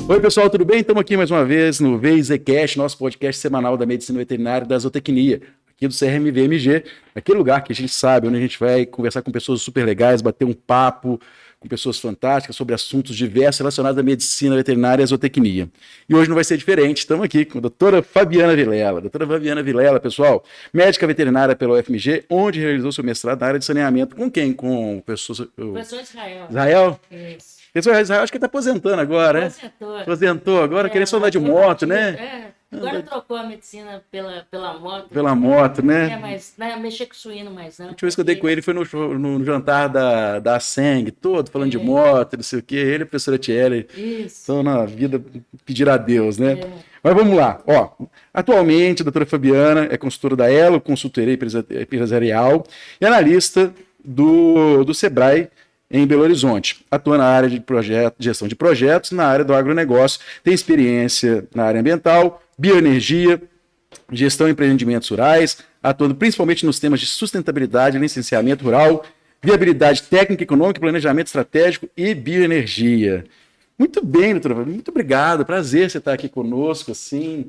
Oi, pessoal, tudo bem? Estamos aqui mais uma vez no VZCast, nosso podcast semanal da Medicina Veterinária e da Zootecnia, aqui do CRMVMG, aquele lugar que a gente sabe, onde a gente vai conversar com pessoas super legais, bater um papo com pessoas fantásticas sobre assuntos diversos relacionados à medicina veterinária e à zootecnia. E hoje não vai ser diferente, estamos aqui com a doutora Fabiana Vilela. Doutora Fabiana Vilela, pessoal, médica veterinária pela UFMG, onde realizou seu mestrado na área de saneamento. Com quem? Com o professor Israel. Israel? Isso. Israel acho que está aposentando agora, né? Aposentou agora, querendo só andar de moto, né? Agora trocou a medicina pela moto. Pela moto, né? Não é mais, não é mexer com suíno mais, não. A última vez que eu dei com ele foi no jantar da Seng, todo falando de moto, não sei o quê. Ele e a professora Thierry estão na vida pedir a Deus, né? Mas vamos lá. Ó, atualmente, a doutora Fabiana é consultora da Elo, consultoria empresarial e analista do Sebrae, em Belo Horizonte, atua na área de gestão de projetos, na área do agronegócio, tem experiência na área ambiental, bioenergia, gestão de empreendimentos rurais, atuando principalmente nos temas de sustentabilidade, licenciamento rural, viabilidade técnica, econômica, planejamento estratégico e bioenergia. Muito bem, doutora, muito obrigado, prazer você estar aqui conosco, assim,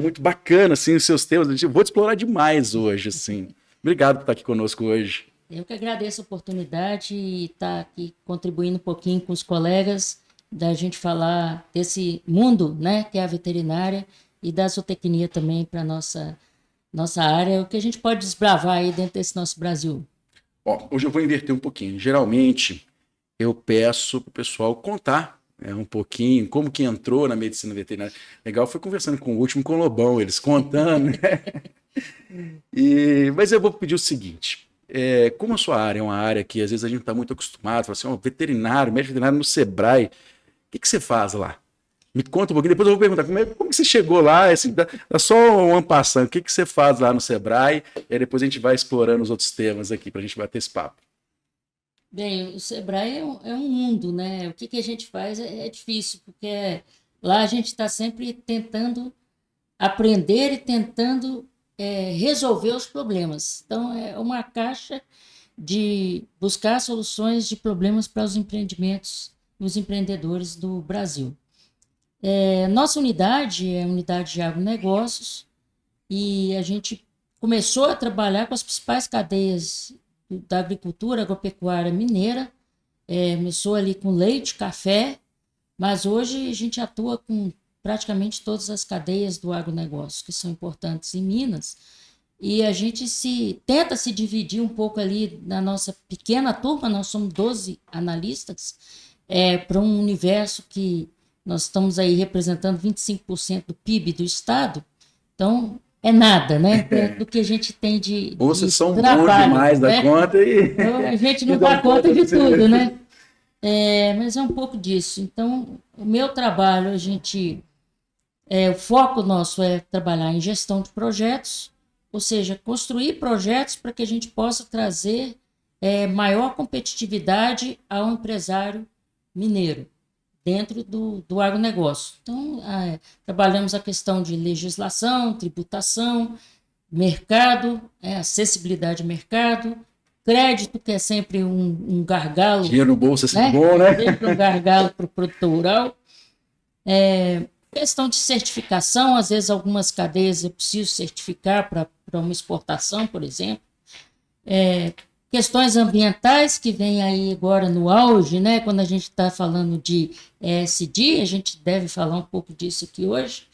muito bacana, assim, os seus temas, eu vou te explorar demais hoje, assim. Obrigado por estar aqui conosco hoje. Eu que agradeço a oportunidade e estar aqui contribuindo um pouquinho com os colegas, da gente falar desse mundo, né, que é a veterinária, e da zootecnia também para a nossa área, o que a gente pode desbravar aí dentro desse nosso Brasil. Ó, hoje eu vou inverter um pouquinho. Geralmente, eu peço para o pessoal contar um pouquinho como que entrou na medicina veterinária. Legal, foi conversando com o último, com o Lobão, eles contando, né? Mas eu vou pedir o seguinte. Como a sua área é uma área que às vezes a gente está muito acostumado, fala assim, veterinário, médico veterinário no Sebrae, o que você faz lá? Me conta um pouquinho, depois eu vou perguntar como que você chegou lá, assim, dá só um passando, o que você faz lá no Sebrae, e aí depois a gente vai explorando os outros temas aqui para a gente bater esse papo. Bem, o Sebrae é um mundo, né? O que a gente faz é difícil, porque lá a gente está sempre tentando aprender e tentando resolver os problemas. Então, é uma caixa de buscar soluções de problemas para os empreendimentos e os empreendedores do Brasil. Nossa unidade é a unidade de agronegócios e a gente começou a trabalhar com as principais cadeias da agricultura agropecuária mineira, começou ali com leite, café, mas hoje a gente atua com praticamente todas as cadeias do agronegócio, que são importantes em Minas, e a gente tenta se dividir um pouco ali na nossa pequena turma, nós somos 12 analistas, para um universo que nós estamos aí representando 25% do PIB do Estado, então é nada, né? Do que a gente tem de Ou vocês são trabalho, bons demais da conta e... Então, a gente não dá conta de tudo, né? Mas é um pouco disso. Então, o meu trabalho, o foco nosso é trabalhar em gestão de projetos, ou seja, construir projetos para que a gente possa trazer maior competitividade ao empresário mineiro dentro do agronegócio. Então, trabalhamos a questão de legislação, tributação, mercado, acessibilidade ao mercado, crédito, que é sempre um gargalo. Dinheiro no bolso é sempre bom, né? Sempre um gargalo para o produtor rural. Questão de certificação, às vezes algumas cadeias é preciso certificar para uma exportação, por exemplo. Questões ambientais que vem aí agora no auge, né? Quando a gente está falando de ESG, a gente deve falar um pouco disso aqui hoje.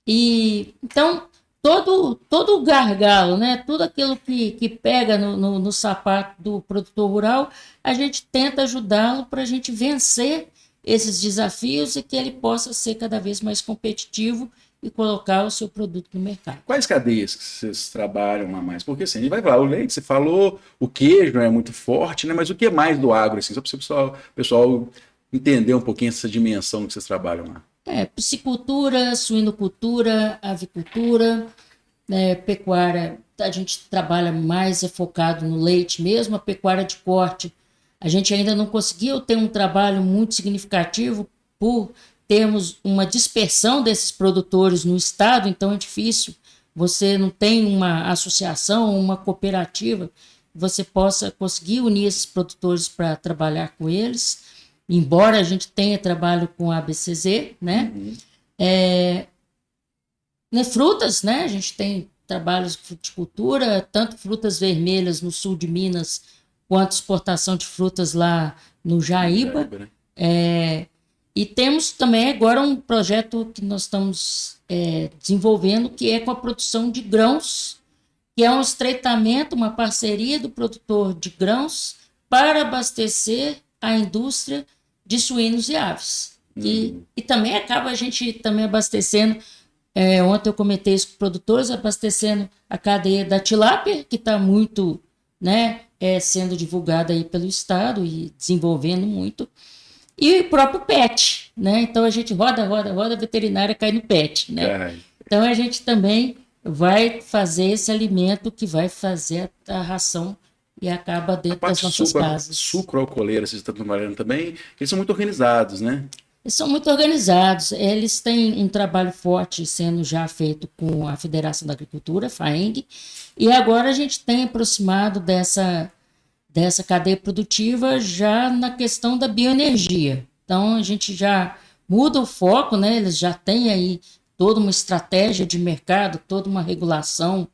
E então todo o gargalo, né? Tudo aquilo que pega no sapato do produtor rural, a gente tenta ajudá-lo para a gente vencer esses desafios e que ele possa ser cada vez mais competitivo e colocar o seu produto no mercado. Quais cadeias que vocês trabalham lá mais? Porque assim, a gente vai falar, o leite, você falou, o queijo é muito forte, né? Mas o que é mais do agro, assim, só para o pessoal entender um pouquinho essa dimensão que vocês trabalham lá. Piscicultura, suinocultura, avicultura, pecuária, a gente trabalha mais focado no leite mesmo, a pecuária de corte. A gente ainda não conseguiu ter um trabalho muito significativo por termos uma dispersão desses produtores no estado, então é difícil, você não tem uma associação, uma cooperativa, você possa conseguir unir esses produtores para trabalhar com eles. embora a gente tenha trabalho com a ABCZ, né? Frutas, né? A gente tem trabalhos de fruticultura, tanto frutas vermelhas no sul de Minas, quanto exportação de frutas lá no Jaíba. Né? E temos também agora um projeto que nós estamos desenvolvendo, que é com a produção de grãos, que é um estreitamento, uma parceria do produtor de grãos para abastecer a indústria de suínos e aves. E também acaba a gente também abastecendo, ontem eu comentei isso com produtores, abastecendo a cadeia da tilápia, que está muito, né, sendo divulgada aí pelo Estado e desenvolvendo muito, e o próprio PET, né? Então a gente roda, a veterinária cai no PET, né? Então a gente também vai fazer esse alimento que vai fazer a ração e acaba dentro das nossas casas. Sucroalcooleira, vocês estão trabalhando também, eles são muito organizados, né? Eles são muito organizados, eles têm um trabalho forte sendo já feito com a Federação da Agricultura, FAENG, e agora a gente tem aproximado dessa cadeia produtiva já na questão da bioenergia. Então a gente já muda o foco, né? Eles já têm aí toda uma estratégia de mercado, toda uma regulação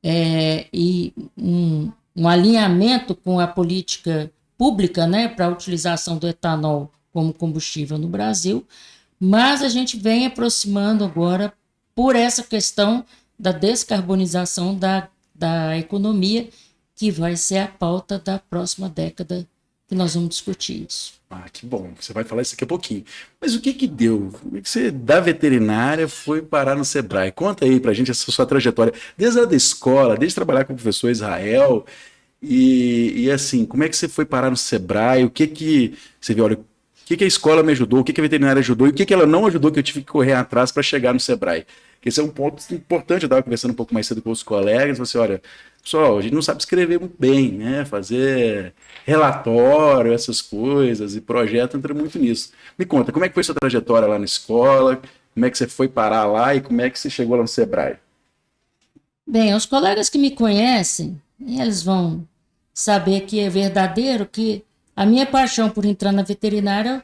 e um alinhamento com a política pública, né, para a utilização do etanol como combustível no Brasil, mas a gente vem aproximando agora por essa questão da descarbonização da economia, que vai ser a pauta da próxima década que nós vamos discutir isso. Que bom, você vai falar isso daqui a pouquinho. Mas o que deu? Como é que você, da veterinária, foi parar no Sebrae? Conta aí pra gente essa sua trajetória, desde a da escola, desde trabalhar com o professor Israel, e assim, como é que você foi parar no Sebrae? O que você viu, olha, o que a escola me ajudou, o que a veterinária ajudou, e o que ela não ajudou, que eu tive que correr atrás para chegar no Sebrae? Esse é um ponto importante. Eu estava conversando um pouco mais cedo com os colegas, você, olha, pessoal, a gente não sabe escrever muito bem, né? Fazer relatório, essas coisas, e projeto entra muito nisso. Me conta, como é que foi sua trajetória lá na escola? Como é que você foi parar lá e como é que você chegou lá no Sebrae? Bem, os colegas que me conhecem, eles vão saber que é verdadeiro, que a minha paixão por entrar na veterinária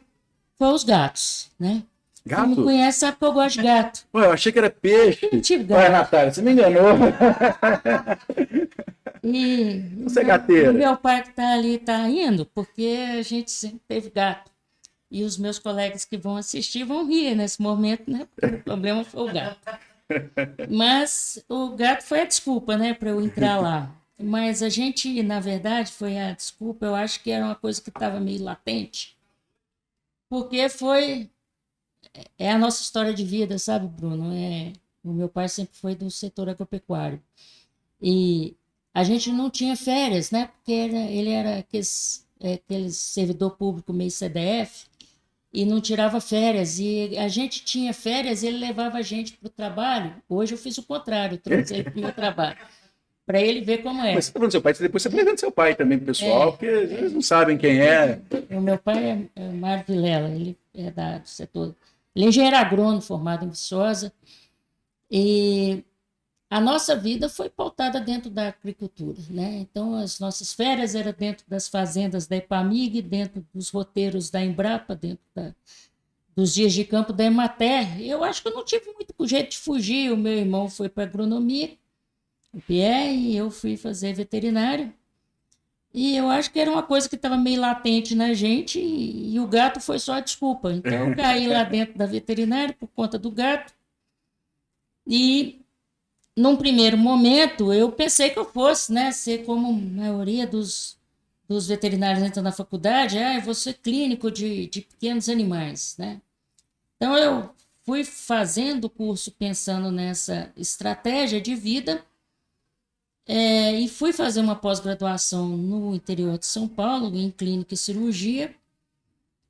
foi os gatos, né? Gato? Quem me conhece sabe que eu gosto de gato. Ué, eu achei que era peixe. Ué, Natália, você me enganou. Você é gateira. O meu pai que está ali está indo, porque a gente sempre teve gato. E os meus colegas que vão assistir vão rir nesse momento, né? Porque o problema foi o gato. Mas o gato foi a desculpa, né, para eu entrar lá. Mas a gente, na verdade, foi a desculpa, eu acho que era uma coisa que estava meio latente. Porque é a nossa história de vida, sabe, Bruno? O meu pai sempre foi do setor agropecuário. E a gente não tinha férias, né? Porque ele era aquele servidor público meio CDF e não tirava férias. E a gente tinha férias e ele levava a gente para o trabalho. Hoje eu fiz o contrário, trouxe ele para o meu trabalho, para ele ver como é. Mas você está falando do seu pai, depois você apresenta seu pai também para o pessoal, porque eles não sabem quem é. O meu pai é o Mário Vilela, ele é do setor. Ele é engenheiro agrônomo, formado em Viçosa, e a nossa vida foi pautada dentro da agricultura, né? Então, as nossas férias eram dentro das fazendas da Epamig, dentro dos roteiros da Embrapa, dentro dos dias de campo da Emater. Eu acho que eu não tive muito jeito de fugir. O meu irmão foi para agronomia, o Pierre, e eu fui fazer veterinário. E eu acho que era uma coisa que estava meio latente na gente e o gato foi só a desculpa. Então eu caí lá dentro da veterinária por conta do gato. E num primeiro momento eu pensei que eu fosse, né, ser como a maioria dos veterinários entram na faculdade, eu vou ser clínico de pequenos animais, né? Então eu fui fazendo o curso pensando nessa estratégia de vida. E fui fazer uma pós-graduação no interior de São Paulo, em clínica e cirurgia.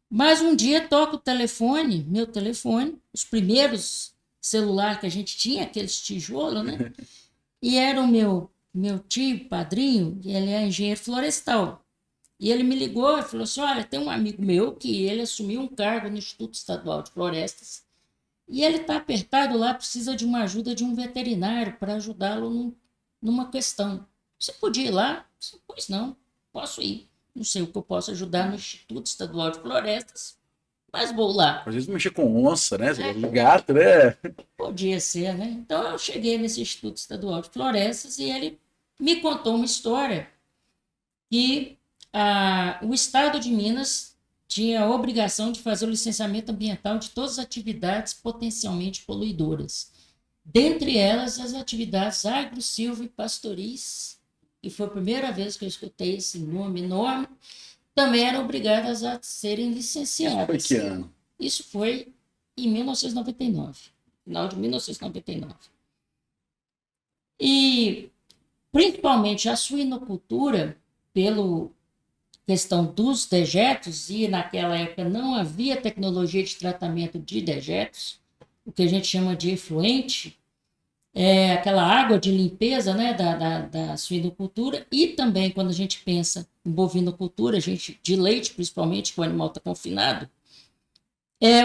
Mas um dia toca o telefone, meu telefone, os primeiros celular que a gente tinha, aqueles tijolos, né? E era o meu tio, padrinho, ele é engenheiro florestal. E ele me ligou e falou assim, olha, tem um amigo meu que ele assumiu um cargo no Instituto Estadual de Florestas e ele está apertado lá, precisa de uma ajuda de um veterinário para ajudá-lo numa questão. Você podia ir lá? Pois não, posso ir. não sei o que eu posso ajudar no Instituto Estadual de Florestas, mas vou lá. Às vezes mexer com onça, né? Gato, né? Podia ser, né? Então eu cheguei nesse Instituto Estadual de Florestas e ele me contou uma história que o Estado de Minas tinha a obrigação de fazer o licenciamento ambiental de todas as atividades potencialmente poluidoras. Dentre elas, as atividades agro, silvo e pastoris, e foi a primeira vez que eu escutei esse nome enorme, também eram obrigadas a serem licenciadas. Foi que ano? Isso foi em 1999, final de 1999. E, principalmente, a suinocultura, pela questão dos dejetos, e naquela época não havia tecnologia de tratamento de dejetos, o que a gente chama de efluente, aquela água de limpeza, né, da suinocultura, e também quando a gente pensa em bovinocultura, de leite principalmente, que o animal está confinado,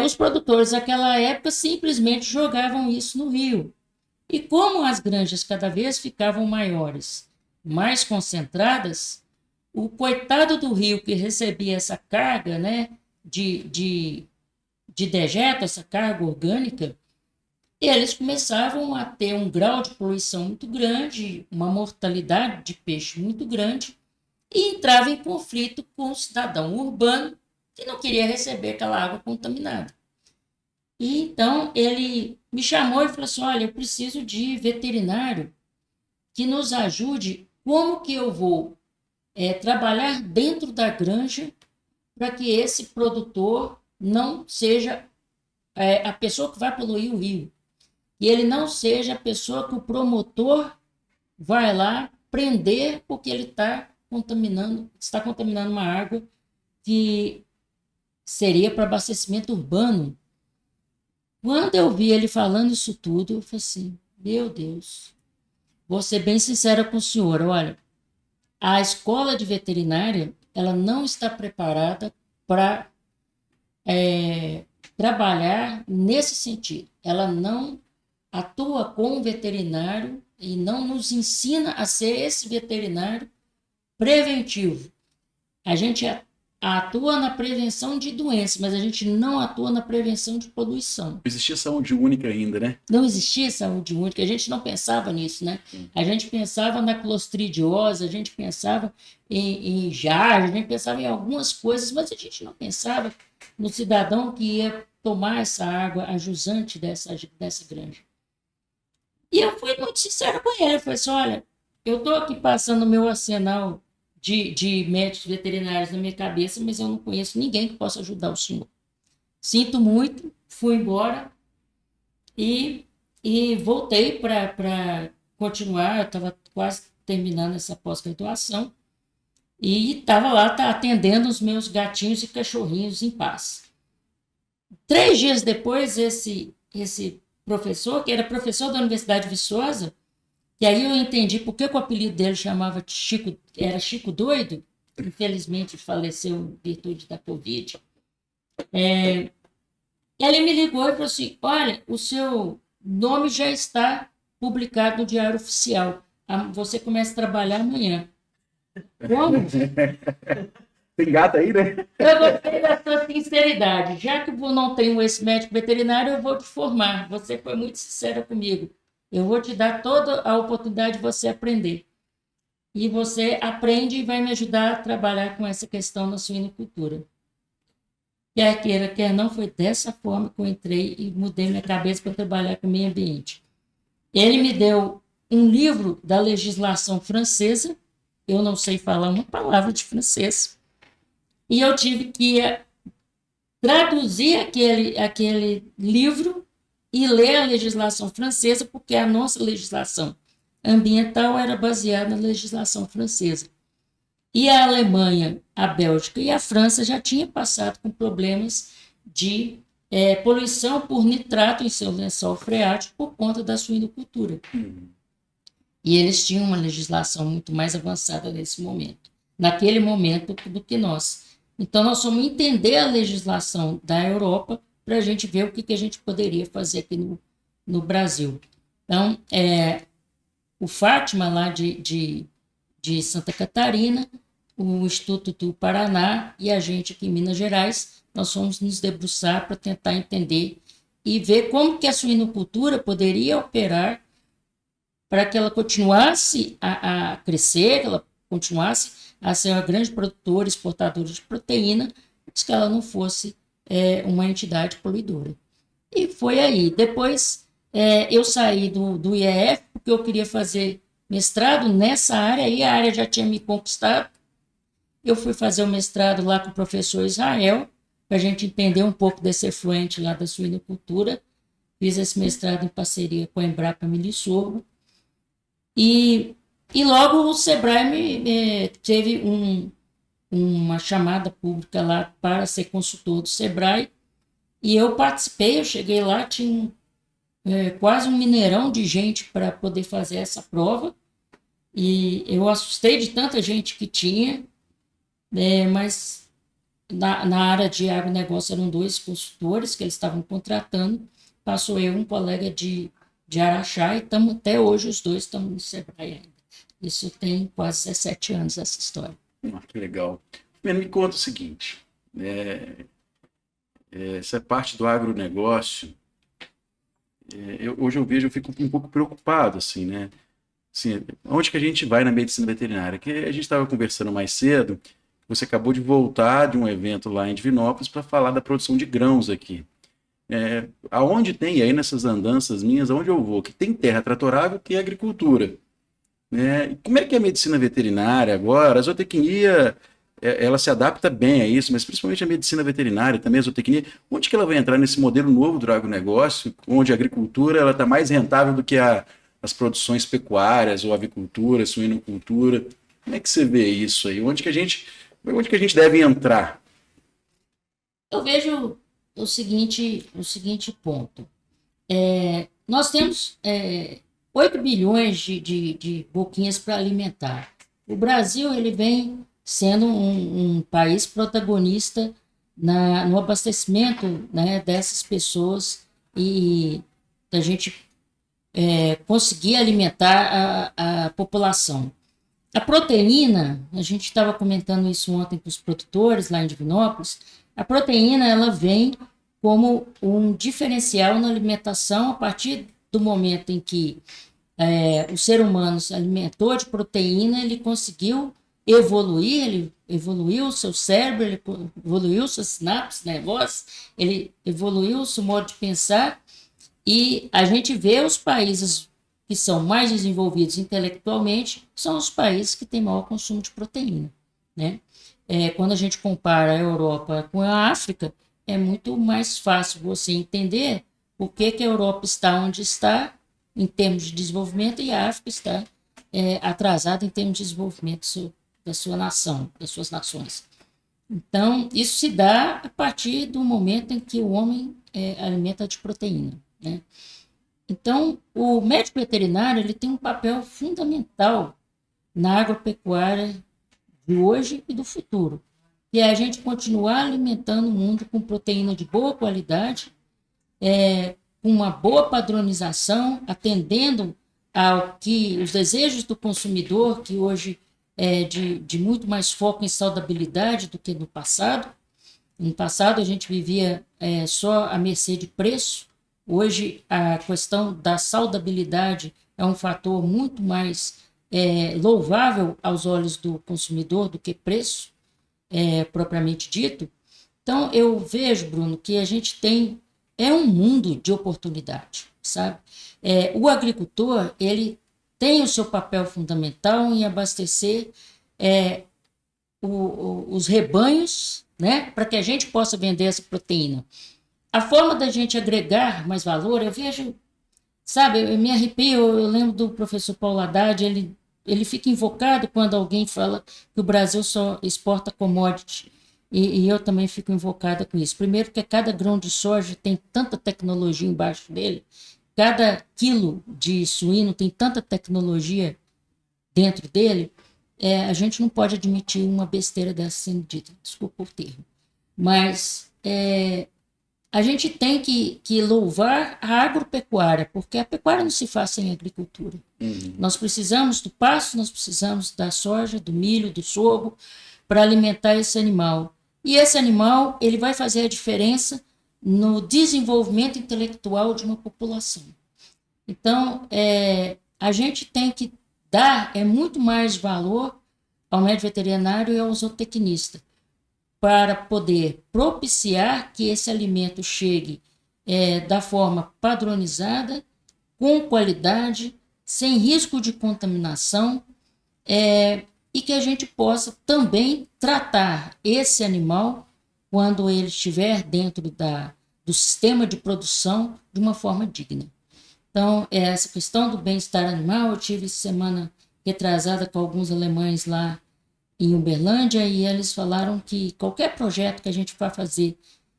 os produtores daquela época simplesmente jogavam isso no rio. E como as granjas cada vez ficavam maiores, mais concentradas, o coitado do rio que recebia essa carga, né, de dejeto, essa carga orgânica, eles começavam a ter um grau de poluição muito grande, uma mortalidade de peixe muito grande, e entrava em conflito com o cidadão urbano que não queria receber aquela água contaminada. E então ele me chamou e falou assim, olha, eu preciso de veterinário que nos ajude, como que eu vou trabalhar dentro da granja para que esse produtor não seja a pessoa que vai poluir o rio. E ele não seja a pessoa que o promotor vai lá prender porque ele está contaminando uma água que seria para abastecimento urbano. Quando eu vi ele falando isso tudo, eu falei assim, meu Deus, vou ser bem sincera com o senhor, olha, a escola de veterinária, ela não está preparada para trabalhar nesse sentido. Ela não atua com o veterinário e não nos ensina a ser esse veterinário preventivo. A gente atua na prevenção de doenças, mas a gente não atua na prevenção de poluição. Não existia saúde única ainda, né? Não existia saúde única, a gente não pensava nisso, né? A gente pensava na clostridiose, a gente pensava em jardim, a gente pensava em algumas coisas, mas a gente não pensava no cidadão que ia tomar essa água a jusante dessa granja. E eu fui muito sincera com ele, falei assim, olha, eu estou aqui passando o meu arsenal de médicos veterinários na minha cabeça, mas eu não conheço ninguém que possa ajudar o senhor. Sinto muito, fui embora e voltei para continuar, eu estava quase terminando essa pós-graduação e estava lá atendendo os meus gatinhos e cachorrinhos em paz. 3 dias depois, esse professor, que era professor da Universidade de Viçosa, e aí eu entendi por que o apelido dele chamava Chico, era Chico Doido, infelizmente faleceu em virtude da Covid. Ele me ligou e falou assim, olha, o seu nome já está publicado no Diário Oficial, você começa a trabalhar amanhã. Como? Tem gato aí, né? Eu gostei da sua sinceridade. Já que eu não tenho esse médico veterinário, eu vou te formar. Você foi muito sincera comigo. Eu vou te dar toda a oportunidade de você aprender. E você aprende e vai me ajudar a trabalhar com essa questão na suinocultura. Quer queira, quer não, foi dessa forma que eu entrei e mudei minha cabeça para trabalhar com o meio ambiente. Ele me deu um livro da legislação francesa. Eu não sei falar uma palavra de francês. E eu tive que traduzir aquele livro e ler a legislação francesa, porque a nossa legislação ambiental era baseada na legislação francesa. E a Alemanha, a Bélgica e a França já tinham passado com problemas de poluição por nitrato em seu lençol freático por conta da suinocultura. E eles tinham uma legislação muito mais avançada naquele momento do que nós. Então, nós vamos entender a legislação da Europa para a gente ver o que a gente poderia fazer aqui no Brasil. Então, o Fátima, lá de Santa Catarina, o Instituto do Paraná e a gente aqui em Minas Gerais, nós fomos nos debruçar para tentar entender e ver como que a suinocultura poderia operar para que ela continuasse a crescer, que ela continuasse a ser uma grande produtora, exportadora de proteína, mas que ela não fosse uma entidade poluidora. E foi aí. Depois eu saí do IEF, porque eu queria fazer mestrado nessa área, aí a área já tinha me conquistado. Eu fui fazer o mestrado lá com o professor Israel, para a gente entender um pouco desse efluente lá da suinocultura. Fiz esse mestrado em parceria com a Embrapa Milho e Sorgo. E logo o Sebrae teve uma chamada pública lá para ser consultor do Sebrae, e eu participei, eu cheguei lá, tinha quase um mineirão de gente para poder fazer essa prova, e eu assustei de tanta gente que tinha, mas na área de agronegócio eram 2 consultores que eles estavam contratando, passou eu um colega de Araxá, e até hoje os 2 estamos no Sebrae ainda. Isso tem quase 17 anos, essa história. Que legal. Me conta o seguinte, essa parte do agronegócio, hoje eu fico um pouco preocupado, assim, né? Assim, onde que a gente vai na medicina veterinária? Que a gente estava conversando mais cedo, você acabou de voltar de um evento lá em Divinópolis para falar da produção de grãos aqui. Aonde tem, aí nessas andanças minhas, aonde eu vou, que tem terra tratorável, tem agricultura. Como é que é a medicina veterinária agora? A zootecnia, ela se adapta bem a isso, mas principalmente a medicina veterinária, também a zootecnia, onde que ela vai entrar nesse modelo novo do agronegócio, onde a agricultura está mais rentável do que as produções pecuárias, ou avicultura, suinocultura? Como é que você vê isso aí? Onde que a gente deve entrar? Eu vejo o seguinte ponto. Nós temos 8 bilhões de boquinhas para alimentar. O Brasil ele vem sendo um país protagonista no abastecimento, né, dessas pessoas e da gente conseguir alimentar a população. A proteína, a gente estava comentando isso ontem com os produtores lá em Divinópolis, a proteína ela vem como um diferencial na alimentação a partir do momento em que o ser humano se alimentou de proteína, ele conseguiu evoluir, ele evoluiu o seu cérebro, ele evoluiu suas sinapses nervosas, ele evoluiu o seu modo de pensar, e a gente vê os países que são mais desenvolvidos intelectualmente, são os países que têm maior consumo de proteína, né? Quando a gente compara a Europa com a África, é muito mais fácil você entender por que a Europa está onde está em termos de desenvolvimento e a África está atrasada em termos de desenvolvimento da sua nação, das suas nações. Então, isso se dá a partir do momento em que o homem alimenta de proteína, né? Então, o médico veterinário ele tem um papel fundamental na agropecuária de hoje e do futuro, que é a gente continuar alimentando o mundo com proteína de boa qualidade, com uma boa padronização, atendendo ao que os desejos do consumidor, que hoje é de muito mais foco em saudabilidade do que no passado. No passado a gente vivia só à mercê de preço. Hoje a questão da saudabilidade é um fator muito mais louvável aos olhos do consumidor do que preço, propriamente dito. Então eu vejo, Bruno, que a gente tem um mundo de oportunidade, sabe? O agricultor ele tem o seu papel fundamental em abastecer os rebanhos, né, para que a gente possa vender essa proteína. A forma da gente agregar mais valor, eu vejo, sabe, eu me arrepio, eu lembro do professor Paulo Haddad, ele fica invocado quando alguém fala que o Brasil só exporta commodity, e eu também fico invocada com isso. Primeiro que cada grão de soja tem tanta tecnologia embaixo dele, cada quilo de suíno tem tanta tecnologia dentro dele, a gente não pode admitir uma besteira dessa sendo dita, desculpa o termo, mas a gente tem que louvar a agropecuária, porque a pecuária não se faz sem agricultura. Nós precisamos do pasto, nós precisamos da soja, do milho, do sorgo, para alimentar esse animal. E esse animal, ele vai fazer a diferença no desenvolvimento intelectual de uma população. Então, a gente tem que dar muito mais valor ao médico veterinário e ao zootecnista, para poder propiciar que esse alimento chegue da forma padronizada, com qualidade, sem risco de contaminação, e que a gente possa também tratar esse animal, quando ele estiver dentro do sistema de produção, de uma forma digna. Então, essa questão do bem-estar animal, eu tive semana retrasada com alguns alemães lá em Uberlândia, e eles falaram que qualquer projeto que a gente vá fazer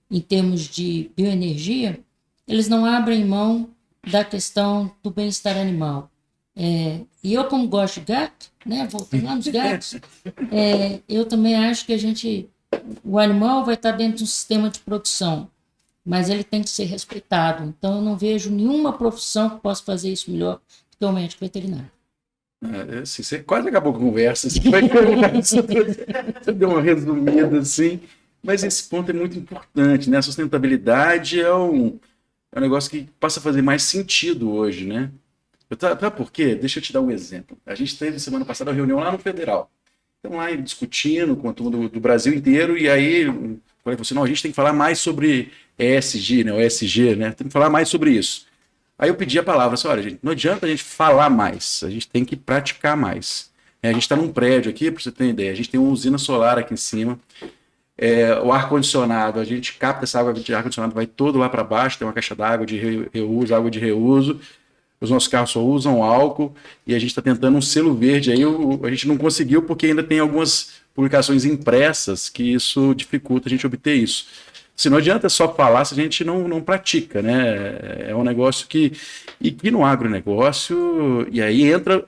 em termos de bioenergia, eles não abrem mão da questão do bem-estar animal. E eu, como gosto de gato, né, voltando lá nos gatos, eu também acho que o animal vai estar dentro de um sistema de produção, mas ele tem que ser respeitado. Então, eu não vejo nenhuma profissão que possa fazer isso melhor do que o médico veterinário. Assim, você quase acabou com a conversa. Você deu uma resumida assim, mas esse ponto é muito importante, né? A sustentabilidade é um negócio que passa a fazer mais sentido hoje, né? Sabe por quê? Deixa eu te dar um exemplo. A gente teve semana passada uma reunião lá no Federal. Estamos lá discutindo com a turma do Brasil inteiro, e aí eu falei assim, não, a gente tem que falar mais sobre ESG, né? O ESG, né? Tem que falar mais sobre isso. Aí eu pedi a palavra, assim, olha, gente, não adianta a gente falar mais, a gente tem que praticar mais. A gente está num prédio aqui, para você ter uma ideia, a gente tem uma usina solar aqui em cima, o ar-condicionado, a gente capta essa água de ar-condicionado, vai todo lá para baixo, tem uma caixa d'água de reuso, água de reuso, os nossos carros só usam álcool, e a gente está tentando um selo verde, aí a gente não conseguiu porque ainda tem algumas publicações impressas que isso dificulta a gente obter isso. Se não adianta só falar se a gente não pratica, né? É um negócio que no agronegócio, e aí entra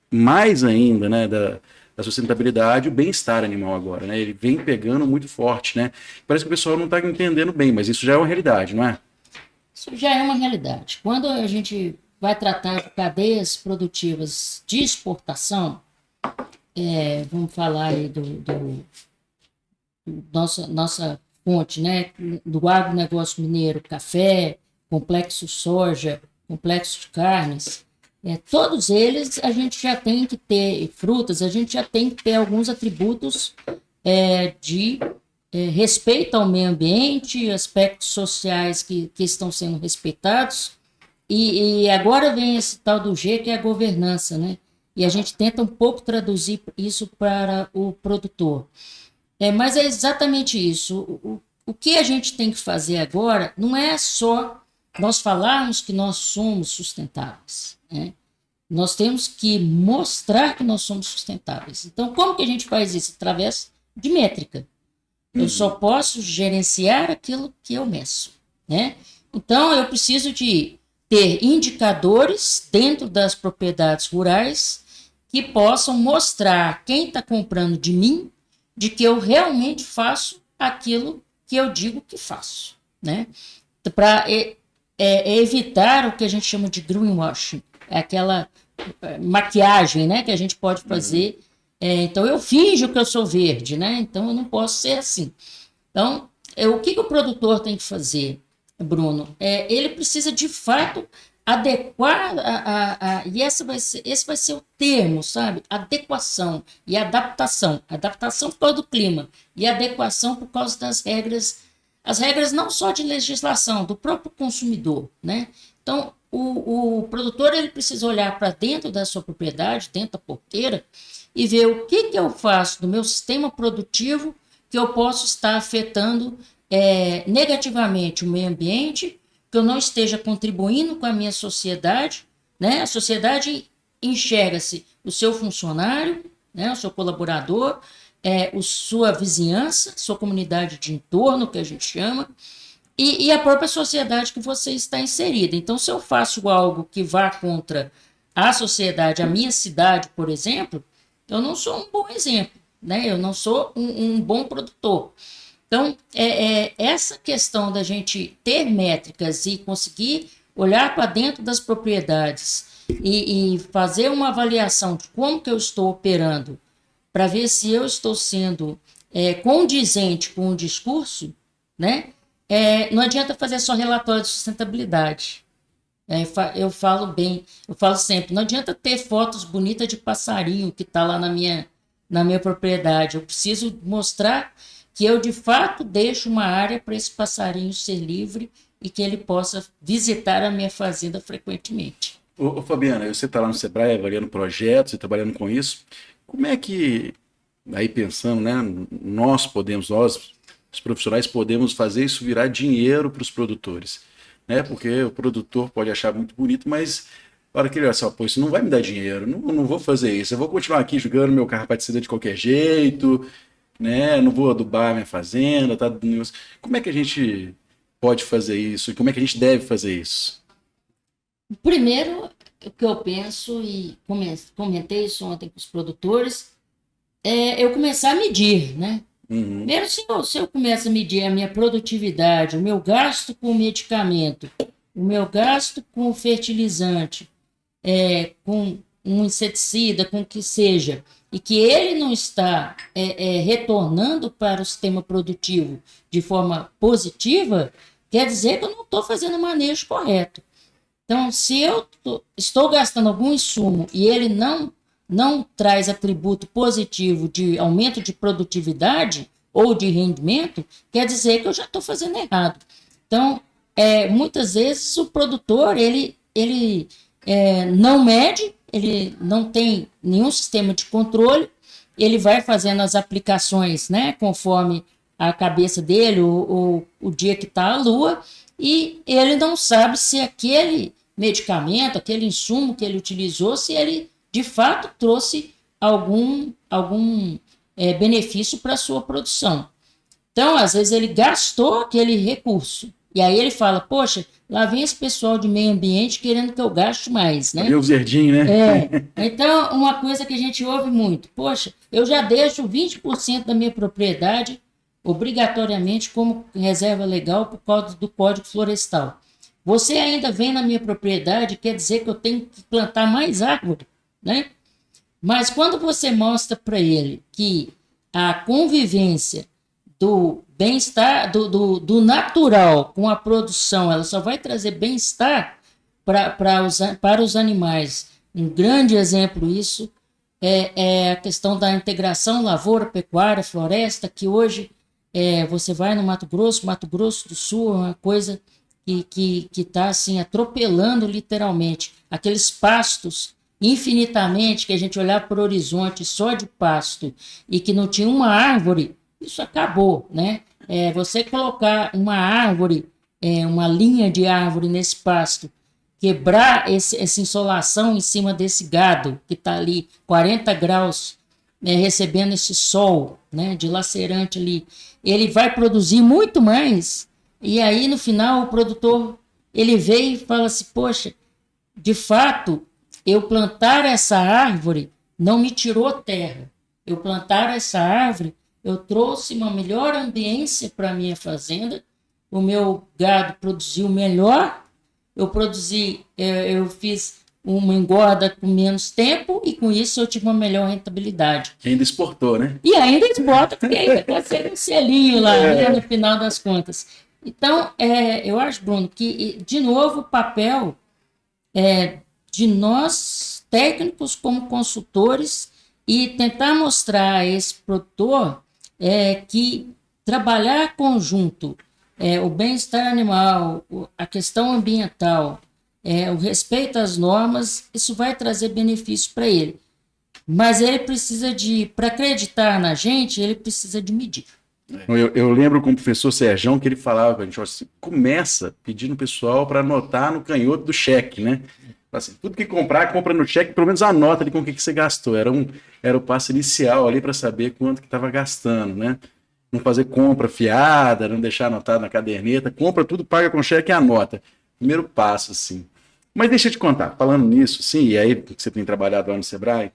mais ainda, né, da sustentabilidade, o bem-estar animal agora, né? Ele vem pegando muito forte, né? Parece que o pessoal não está entendendo bem, mas isso já é uma realidade, não é? Isso já é uma realidade. Quando a gente vai tratar de cadeias produtivas de exportação, vamos falar aí nossa fonte, né, do agronegócio mineiro, café, complexo soja, complexo de carnes, todos eles a gente já tem que ter, frutas, a gente já tem que ter alguns atributos de respeito ao meio ambiente, aspectos sociais que estão sendo respeitados, e agora vem esse tal do G, que é a governança, né? E a gente tenta um pouco traduzir isso para o produtor. Mas é exatamente isso. O que a gente tem que fazer agora não é só nós falarmos que nós somos sustentáveis, né? Nós temos que mostrar que nós somos sustentáveis. Então, como que a gente faz isso? Através de métrica. Eu só posso gerenciar aquilo que eu meço, né? Então, eu preciso de ter indicadores dentro das propriedades rurais que possam mostrar quem está comprando de mim de que eu realmente faço aquilo que eu digo que faço, né? Para evitar o que a gente chama de greenwashing, aquela maquiagem, né, que a gente pode fazer. Então, eu finjo que eu sou verde, né? Então, eu não posso ser assim. Então, o que o produtor tem que fazer, Bruno? Ele precisa, de fato, adequar, e esse vai ser o termo, sabe? Adequação e adaptação. Adaptação por causa do clima e adequação por causa das regras, as regras não só de legislação, do próprio consumidor, né? Então, o produtor ele precisa olhar para dentro da sua propriedade, dentro da porteira, e ver o que eu faço do meu sistema produtivo que eu posso estar afetando negativamente o meio ambiente, que eu não esteja contribuindo com a minha sociedade, né? A sociedade enxerga-se o seu funcionário, né? O seu colaborador, sua vizinhança, sua comunidade de entorno, que a gente chama, e a própria sociedade que você está inserida. Então, se eu faço algo que vá contra a sociedade, a minha cidade, por exemplo, eu não sou um bom exemplo, né? Eu não sou um bom produtor. Então, essa questão da gente ter métricas e conseguir olhar para dentro das propriedades e fazer uma avaliação de como que eu estou operando para ver se eu estou sendo condizente com o discurso, né? Não adianta fazer só relatório de sustentabilidade. Eu falo sempre, não adianta ter fotos bonitas de passarinho que está lá na minha propriedade. Eu preciso mostrar que eu, de fato, deixo uma área para esse passarinho ser livre e que ele possa visitar a minha fazenda frequentemente. Ô Fabiana, você está lá no Sebrae avaliando projetos e trabalhando com isso. Como é que, aí pensando, né, nós, os profissionais, podemos fazer isso virar dinheiro para os produtores? Né? Porque o produtor pode achar muito bonito, mas na hora que ele olha assim, pô, isso não vai me dar dinheiro, não vou fazer isso, eu vou continuar aqui jogando meu carrapaticida de qualquer jeito, né? Não vou adubar minha fazenda, tá? Como é que a gente pode fazer isso e como é que a gente deve fazer isso? Primeiro, o que eu penso, e comentei isso ontem com os produtores, eu começar a medir, né? Primeiro, se eu começo a medir a minha produtividade, o meu gasto com medicamento, o meu gasto com fertilizante, com um inseticida, com o que seja, e que ele não está retornando para o sistema produtivo de forma positiva, quer dizer que eu não estou fazendo o manejo correto. Então, se eu estou gastando algum insumo e ele não traz atributo positivo de aumento de produtividade ou de rendimento, quer dizer que eu já estou fazendo errado. Então, muitas vezes o produtor ele não mede, ele não tem nenhum sistema de controle, ele vai fazendo as aplicações, né, conforme a cabeça dele, ou o dia que está a lua, e ele não sabe se aquele medicamento, aquele insumo que ele utilizou, se ele de fato trouxe algum benefício para a sua produção. Então, às vezes, ele gastou aquele recurso. E aí ele fala, poxa, lá vem esse pessoal de meio ambiente querendo que eu gaste mais, né? O Zerdinho, né? Então, uma coisa que a gente ouve muito, poxa, eu já deixo 20% da minha propriedade obrigatoriamente como reserva legal por causa do Código Florestal. Você ainda vem na minha propriedade, quer dizer que eu tenho que plantar mais árvore, né? Mas quando você mostra para ele que a convivência do bem-estar, do natural com a produção, ela só vai trazer bem-estar para os animais. Um grande exemplo disso é a questão da integração lavoura, pecuária, floresta, que hoje você vai no Mato Grosso do Sul, é uma coisa que está assim, atropelando literalmente. Aqueles pastos infinitamente, que a gente olhava para o horizonte só de pasto e que não tinha uma árvore, isso acabou, né? Você colocar uma árvore, uma linha de árvore nesse pasto, quebrar essa insolação em cima desse gado que está ali 40 graus, recebendo esse sol, né, dilacerante ali, ele vai produzir muito mais. E aí no final o produtor ele vem e fala assim, poxa, de fato eu plantar essa árvore não me tirou terra, eu plantar essa árvore eu trouxe uma melhor ambiência para a minha fazenda, o meu gado produziu melhor, eu fiz uma engorda com menos tempo e com isso eu tive uma melhor rentabilidade. E ainda exportou, né? E ainda exporta, porque ainda consegue um selinho lá, né, no final das contas. Então, eu acho, Bruno, que, de novo, o papel de nós, técnicos como consultores, e tentar mostrar a esse produtor que trabalhar conjunto, o bem-estar animal, a questão ambiental, o respeito às normas, isso vai trazer benefício para ele. Mas ele precisa para acreditar na gente, ele precisa de medir. Eu lembro com o professor Serjão que ele falava com a gente, assim, começa pedindo o pessoal para anotar no canhoto do cheque, né? Assim, tudo que comprar, compra no cheque, pelo menos anota ali com o que você gastou. Era o passo inicial ali para saber quanto que estava gastando, né? Não fazer compra fiada, não deixar anotado na caderneta, compra tudo, paga com cheque e anota. Primeiro passo, assim. Mas deixa eu te contar, falando nisso, sim, e aí que você tem trabalhado lá no Sebrae,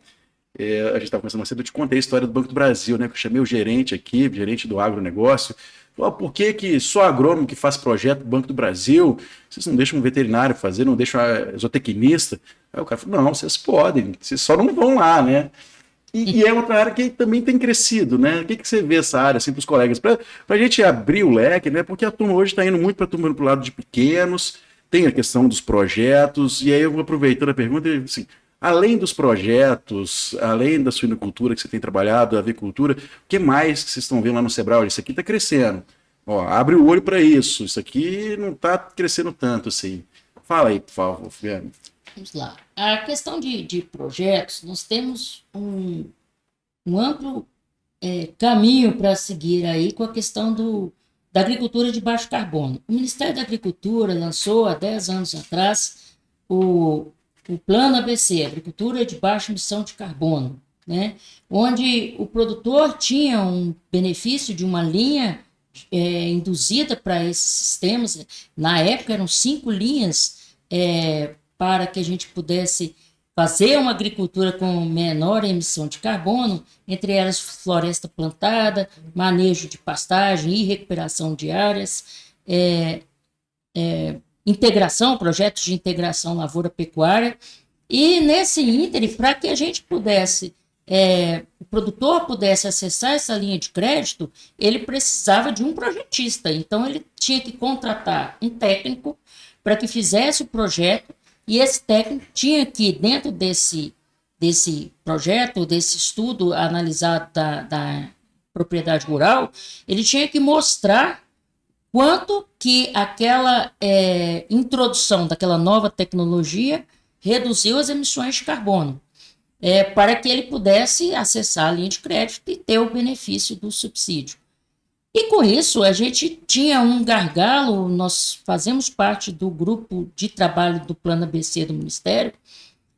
a gente estava conversando mais cedo, eu te contei a história do Banco do Brasil, né? Que eu chamei o gerente aqui, gerente do agronegócio, Por que só agrônomo que faz projeto do Banco do Brasil? Vocês não deixam um veterinário fazer, não deixam a zootecnista? Aí o cara falou, não, vocês podem, vocês só não vão lá, né? E é outra área que também tem crescido, né? O que você vê essa área, assim, para os colegas? Para a gente abrir o leque, né? Porque a turma hoje está indo muito para a turma pro lado de pequenos, tem a questão dos projetos, e aí eu vou aproveitando a pergunta, assim, além dos projetos, além da suinocultura que você tem trabalhado, a avicultura, o que mais que vocês estão vendo lá no Sebrae? Olha, isso aqui está crescendo. Ó, abre o olho para isso aqui não está crescendo tanto, assim. Fala aí, por favor, Fabiano. Vamos lá. A questão de projetos, nós temos um amplo caminho para seguir aí com a questão da agricultura de baixo carbono. O Ministério da Agricultura lançou há 10 anos atrás o Plano ABC, Agricultura de Baixa Emissão de Carbono, né? Onde o produtor tinha um benefício de uma linha induzida para esses sistemas. Na época eram 5 linhas para que a gente pudesse fazer uma agricultura com menor emissão de carbono, entre elas floresta plantada, manejo de pastagem e recuperação de áreas, integração, projetos de integração lavoura-pecuária. E nesse ínterim, para que a gente pudesse, o produtor pudesse acessar essa linha de crédito, ele precisava de um projetista. Então, ele tinha que contratar um técnico para que fizesse o projeto, e esse técnico tinha que, dentro desse projeto, desse estudo analisado da propriedade rural, ele tinha que mostrar quanto que aquela introdução daquela nova tecnologia reduziu as emissões de carbono, para que ele pudesse acessar a linha de crédito e ter o benefício do subsídio. E com isso, a gente tinha um gargalo, nós fazemos parte do grupo de trabalho do Plano ABC do Ministério,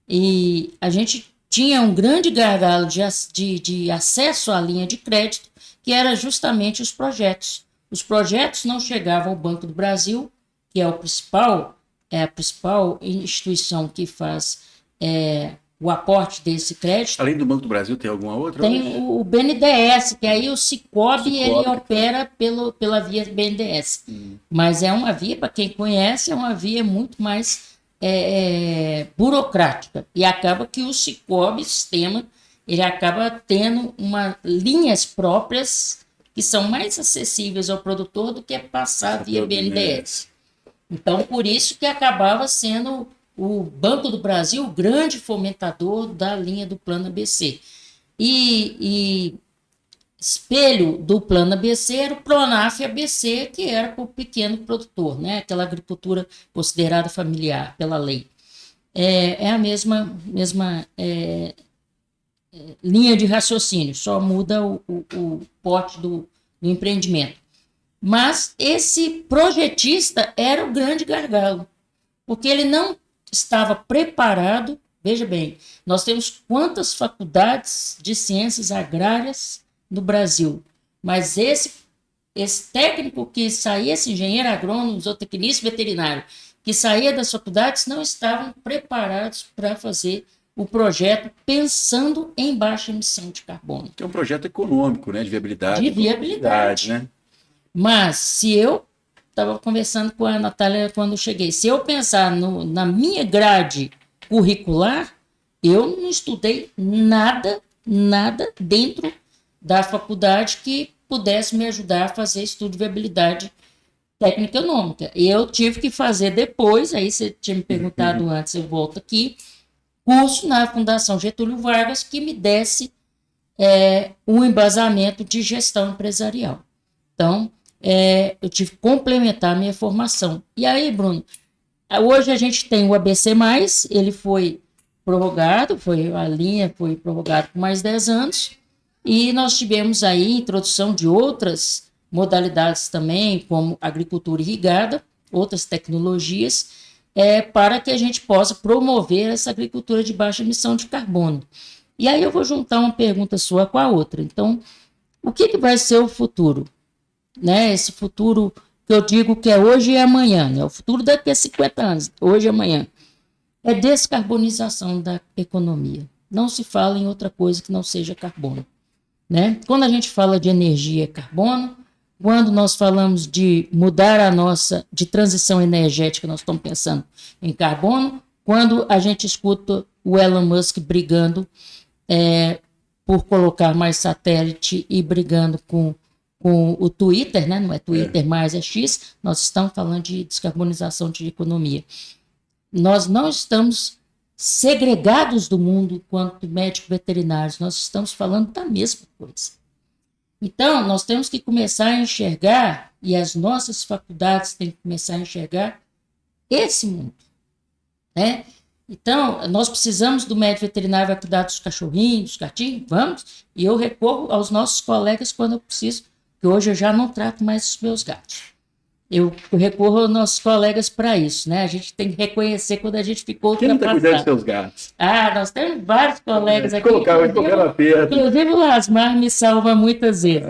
e a gente tinha um grande gargalo de acesso à linha de crédito, que era justamente os projetos. Os projetos não chegavam ao Banco do Brasil, que é a principal instituição que faz o aporte desse crédito. Além do Banco do Brasil, tem alguma outra? Tem o BNDES, que aí o Cicobi ele opera pela via BNDES. Mas é uma via, para quem conhece, é uma via muito mais burocrática. E acaba que o Cicobi, sistema, ele acaba tendo linhas próprias que são mais acessíveis ao produtor do que passar via BNDES. Então, por isso que acabava sendo o Banco do Brasil o grande fomentador da linha do Plano ABC. E espelho do Plano ABC era o Pronaf ABC, que era para o pequeno produtor, né? Aquela agricultura considerada familiar pela lei. É a mesma linha de raciocínio, só muda o porte do empreendimento. Mas esse projetista era o grande gargalo, porque ele não estava preparado. Veja bem, nós temos quantas faculdades de ciências agrárias no Brasil, mas esse técnico que saía, esse engenheiro agrônomo, zootecnista veterinário, que saía das faculdades, não estavam preparados para fazer o projeto pensando em baixa emissão de carbono. Que é um projeto econômico, né? De viabilidade. De viabilidade. Né? Mas se eu estava conversando com a Natália quando eu cheguei, se eu pensar na minha grade curricular, eu não estudei nada dentro da faculdade que pudesse me ajudar a fazer estudo de viabilidade técnica econômica. E eu tive que fazer depois, aí você tinha me perguntado antes, eu volto aqui, curso na Fundação Getúlio Vargas que me desse um embasamento de gestão empresarial. Então, eu tive que complementar a minha formação. E aí, Bruno, hoje a gente tem o ABC+, ele foi prorrogado, a linha foi prorrogada por mais 10 anos, e nós tivemos aí introdução de outras modalidades também, como agricultura irrigada, outras tecnologias, para que a gente possa promover essa agricultura de baixa emissão de carbono. E aí eu vou juntar uma pergunta sua com a outra. Então, o que vai ser o futuro? Né? Esse futuro que eu digo que é hoje e amanhã, né? O futuro daqui a 50 anos, hoje e amanhã. É descarbonização da economia. Não se fala em outra coisa que não seja carbono. Né? Quando a gente fala de energia e carbono, quando nós falamos de mudar de transição energética, nós estamos pensando em carbono. Quando a gente escuta o Elon Musk brigando por colocar mais satélite e brigando com o Twitter, né? Não é Twitter mais, é X, nós estamos falando de descarbonização de economia. Nós não estamos segregados do mundo enquanto médicos veterinários, nós estamos falando da mesma coisa. Então, nós temos que começar a enxergar, e as nossas faculdades têm que começar a enxergar esse mundo, né? Então, nós precisamos do médico veterinário, vai cuidar dos cachorrinhos, dos gatinhos, vamos, e eu recorro aos nossos colegas quando eu preciso, porque hoje eu já não trato mais os meus gatos. Eu recorro aos nossos colegas para isso, né? A gente tem que reconhecer quando a gente ficou ultrapassado. Quem está cuidando dos seus gatos? Nós temos vários colegas aqui. Inclusive o Lasmar me salva muitas vezes.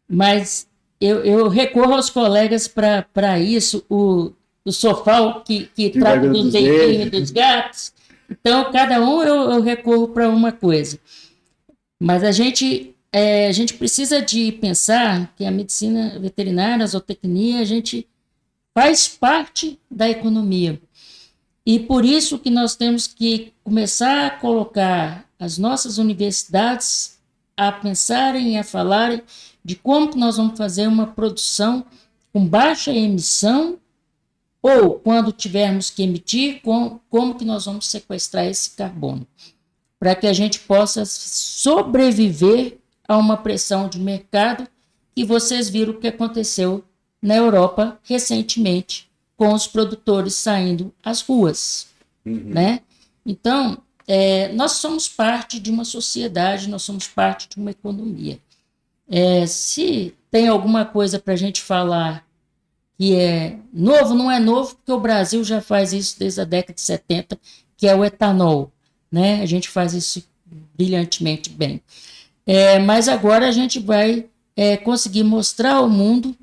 Mas eu recorro aos colegas para isso. O Sofal, que trata dos deitinhos e dos gatos. Então, cada um eu recorro para uma coisa. Mas a gente precisa de pensar que a medicina veterinária, a zootecnia, a gente faz parte da economia. E por isso que nós temos que começar a colocar as nossas universidades a pensarem e a falarem de como que nós vamos fazer uma produção com baixa emissão, ou quando tivermos que emitir, como que nós vamos sequestrar esse carbono, para que a gente possa sobreviver a uma pressão de mercado, e vocês viram o que aconteceu na Europa recentemente, com os produtores saindo às ruas. Né? Então, nós somos parte de uma sociedade, nós somos parte de uma economia. Se tem alguma coisa para a gente falar que é novo, não é novo, porque o Brasil já faz isso desde a década de 70, que é o etanol. Né? A gente faz isso brilhantemente bem. Mas agora a gente vai conseguir mostrar ao mundo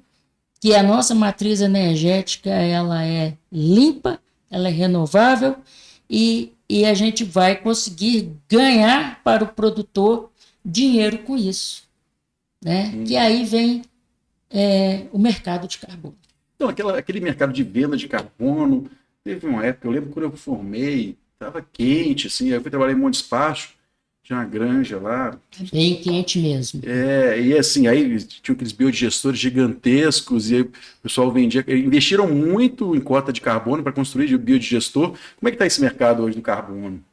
que a nossa matriz energética ela é limpa, ela é renovável e a gente vai conseguir ganhar para o produtor dinheiro com isso. Né? Que aí vem o mercado de carbono. Então, aquele mercado de venda de carbono, teve uma época, eu lembro quando eu formei, estava quente, assim, eu fui trabalhar em Montes Pastos, tinha uma granja lá. Bem quente mesmo. E assim, aí tinha aqueles biodigestores gigantescos, e aí o pessoal vendia, investiram muito em cota de carbono para construir o biodigestor. Como é que está esse mercado hoje do carbono?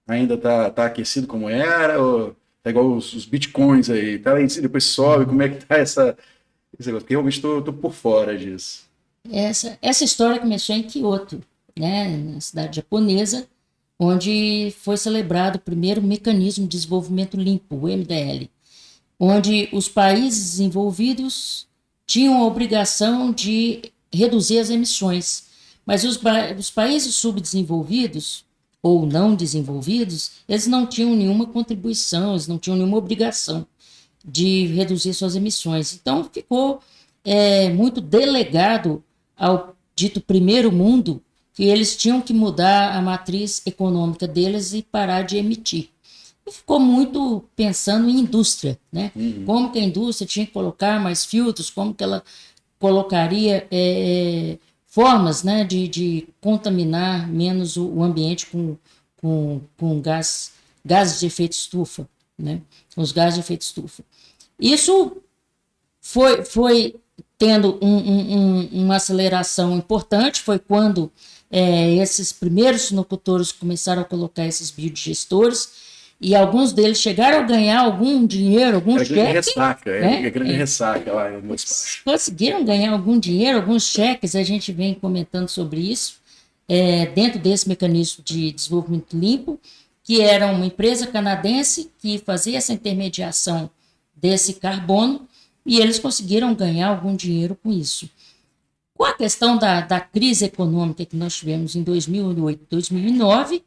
Ainda está aquecido como era? Ou é igual os bitcoins aí? Tá lá em cima, depois sobe, como é que está esse negócio? Porque realmente estou por fora disso. Essa história começou em Kyoto, né, na cidade japonesa, onde foi celebrado o primeiro mecanismo de desenvolvimento limpo, o MDL, onde os países desenvolvidos tinham a obrigação de reduzir as emissões, mas os países subdesenvolvidos ou não desenvolvidos, eles não tinham nenhuma contribuição, eles não tinham nenhuma obrigação de reduzir suas emissões. Então ficou muito delegado ao dito primeiro mundo que eles tinham que mudar a matriz econômica deles e parar de emitir. E ficou muito pensando em indústria, né? Como que a indústria tinha que colocar mais filtros, como que ela colocaria formas, né, de contaminar menos o ambiente com gases de efeito estufa, né? Os gases de efeito estufa. Isso foi tendo uma aceleração importante, foi quando esses primeiros suinocultores começaram a colocar esses biodigestores, e alguns deles chegaram a ganhar algum dinheiro, algum cheque. Grande ressaca lá no espaço. Conseguiram ganhar algum dinheiro, alguns cheques, a gente vem comentando sobre isso, dentro desse mecanismo de desenvolvimento limpo, que era uma empresa canadense que fazia essa intermediação desse carbono, e eles conseguiram ganhar algum dinheiro com isso. Com a questão da crise econômica que nós tivemos em 2008, 2009,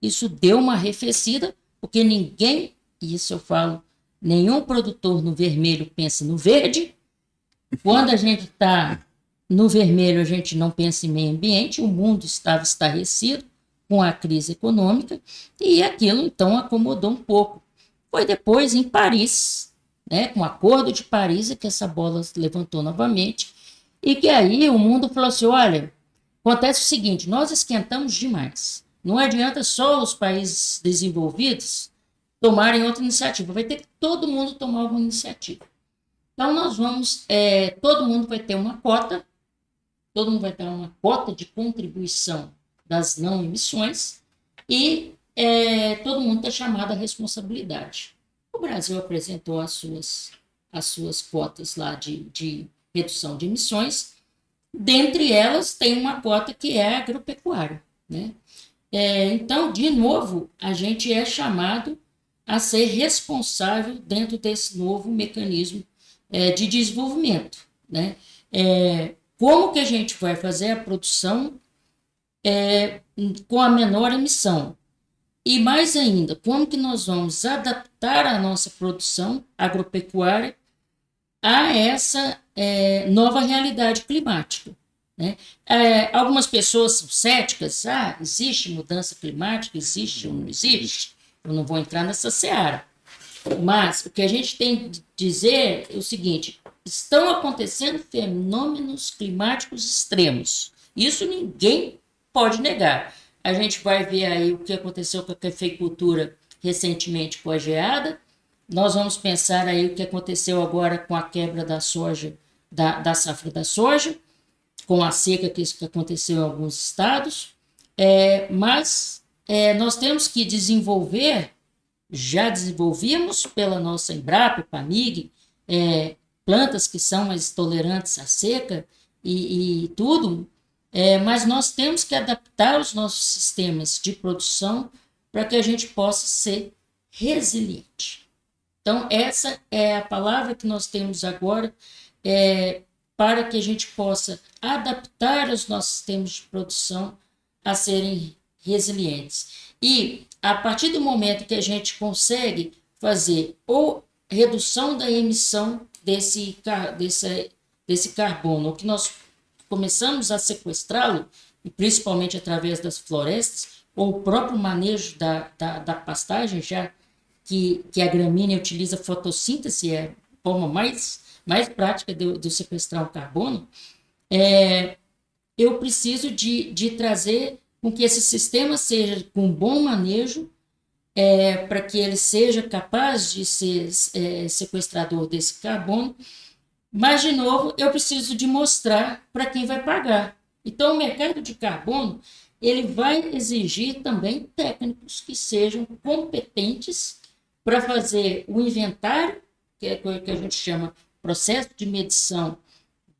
isso deu uma arrefecida, porque ninguém, e isso eu falo, nenhum produtor no vermelho pensa no verde. Quando a gente está no vermelho, a gente não pensa em meio ambiente, o mundo estava estarrecido com a crise econômica, e aquilo então acomodou um pouco. Foi depois em Paris, né, com o Acordo de Paris, que essa bola levantou novamente, e que aí o mundo falou assim, olha, acontece o seguinte, nós esquentamos demais. Não adianta só os países desenvolvidos tomarem outra iniciativa, vai ter que todo mundo tomar alguma iniciativa. Então, nós vamos, todo mundo vai ter uma cota, todo mundo vai ter uma cota de contribuição das não emissões e todo mundo está chamado à responsabilidade. O Brasil apresentou as suas cotas lá de redução de emissões, dentre elas tem uma cota que é agropecuária, né? Então, de novo, a gente é chamado a ser responsável dentro desse novo mecanismo de desenvolvimento, né? Como que a gente vai fazer a produção com a menor emissão? E mais ainda, como que nós vamos adaptar a nossa produção agropecuária a essa nova realidade climática, né? Algumas pessoas são céticas, existe mudança climática, existe ou não existe? Eu não vou entrar nessa seara. Mas o que a gente tem de dizer é o seguinte, estão acontecendo fenômenos climáticos extremos. Isso ninguém pode negar. A gente vai ver aí o que aconteceu com a cafeicultura recentemente com a geada. Nós vamos pensar aí o que aconteceu agora com a quebra da soja, da safra da soja, com a seca que aconteceu em alguns estados. Mas nós temos que desenvolver, já desenvolvimos pela nossa Embrapa, PAMIG, plantas que são mais tolerantes à seca e tudo, mas nós temos que adaptar os nossos sistemas de produção para que a gente possa ser resiliente. Então, essa é a palavra que nós temos agora para que a gente possa adaptar os nossos sistemas de produção a serem resilientes. E, a partir do momento que a gente consegue fazer ou redução da emissão desse carbono, que nós começamos a sequestrá-lo, e principalmente através das florestas, ou o próprio manejo da pastagem, já que a gramínea utiliza fotossíntese, é a forma mais prática de sequestrar o carbono, eu preciso de trazer com que esse sistema seja com bom manejo, para que ele seja capaz de ser sequestrador desse carbono, mas, de novo, eu preciso de mostrar para quem vai pagar. Então, o mercado de carbono ele vai exigir também técnicos que sejam competentes para fazer o inventário, que é o que a gente chama processo de medição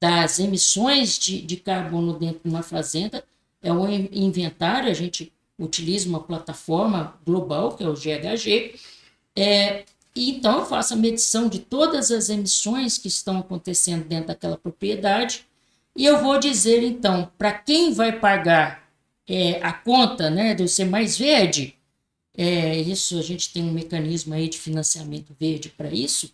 das emissões de carbono dentro de uma fazenda. É um inventário, a gente utiliza uma plataforma global, que é o GHG, e então eu faço a medição de todas as emissões que estão acontecendo dentro daquela propriedade, e eu vou dizer, então, para quem vai pagar a conta, né, de eu ser mais verde, isso a gente tem um mecanismo aí de financiamento verde para isso,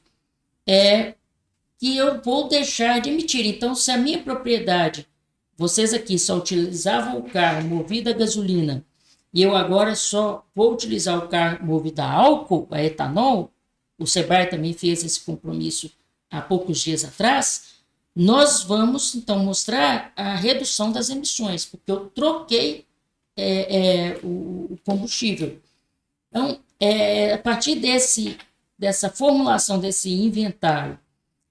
que eu vou deixar de emitir. Então, se a minha propriedade, vocês aqui só utilizavam o carro movido a gasolina, e eu agora só vou utilizar o carro movido a álcool, a etanol, o Sebrae também fez esse compromisso há poucos dias atrás, nós vamos, então, mostrar a redução das emissões, porque eu troquei o combustível. Então, a partir dessa formulação desse inventário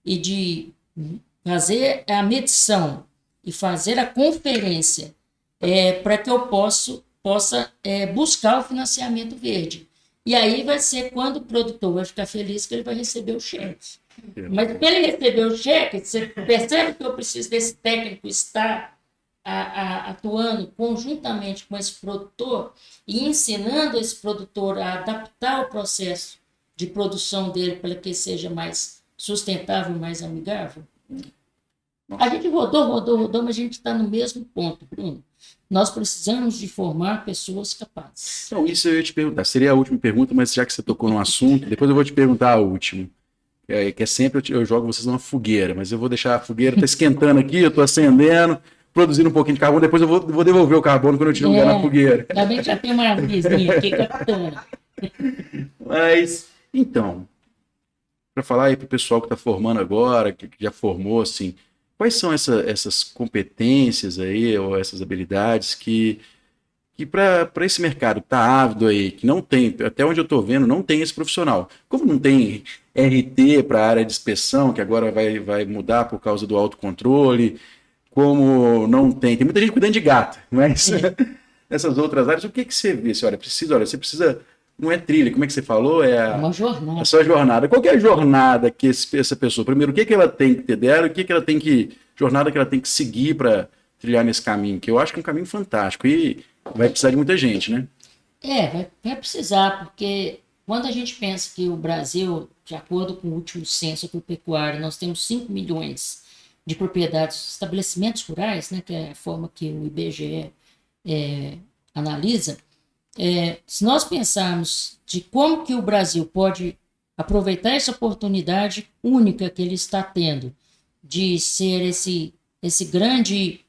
e de fazer a medição e fazer a conferência para que eu possa buscar o financiamento verde. E aí vai ser quando o produtor vai ficar feliz que ele vai receber o cheque. Mas para ele receber o cheque, você percebe que eu preciso desse técnico estar atuando conjuntamente com esse produtor e ensinando esse produtor a adaptar o processo de produção dele para que seja mais sustentável, mais amigável. A gente rodou, mas a gente está no mesmo ponto, Bruno. Nós precisamos de formar pessoas capazes. Então, isso eu ia te perguntar. Seria a última pergunta, mas já que você tocou no assunto, depois eu vou te perguntar a última. Que é sempre eu jogo vocês numa fogueira, mas eu vou deixar a fogueira, está esquentando aqui, eu estou acendendo, produzindo um pouquinho de carbono, depois eu vou devolver o carbono quando eu tiver lugar na fogueira. Também já tem uma vizinha aqui capitana. Mas, então, para falar aí para o pessoal que está formando agora, que já formou, assim, quais são essas competências aí, ou essas habilidades que para esse mercado que está ávido aí, que não tem, até onde eu estou vendo, não tem esse profissional. Como não tem RT para a área de inspeção, que agora vai mudar por causa do autocontrole, como não tem muita gente cuidando de gato, mas essas outras áreas, o que você vê? Você precisa, não é trilha, como é que você falou? É uma jornada. A sua jornada. Qual que é a jornada que essa pessoa, primeiro, o que ela tem que ter dela, jornada que ela tem que seguir para trilhar nesse caminho, que eu acho que é um caminho fantástico e vai precisar de muita gente, né? Vai precisar, porque quando a gente pensa que o Brasil, de acordo com o último censo agropecuário, nós temos 5 milhões de propriedades, estabelecimentos rurais, né, que é a forma que o IBGE analisa, se nós pensarmos de como que o Brasil pode aproveitar essa oportunidade única que ele está tendo de ser esse grande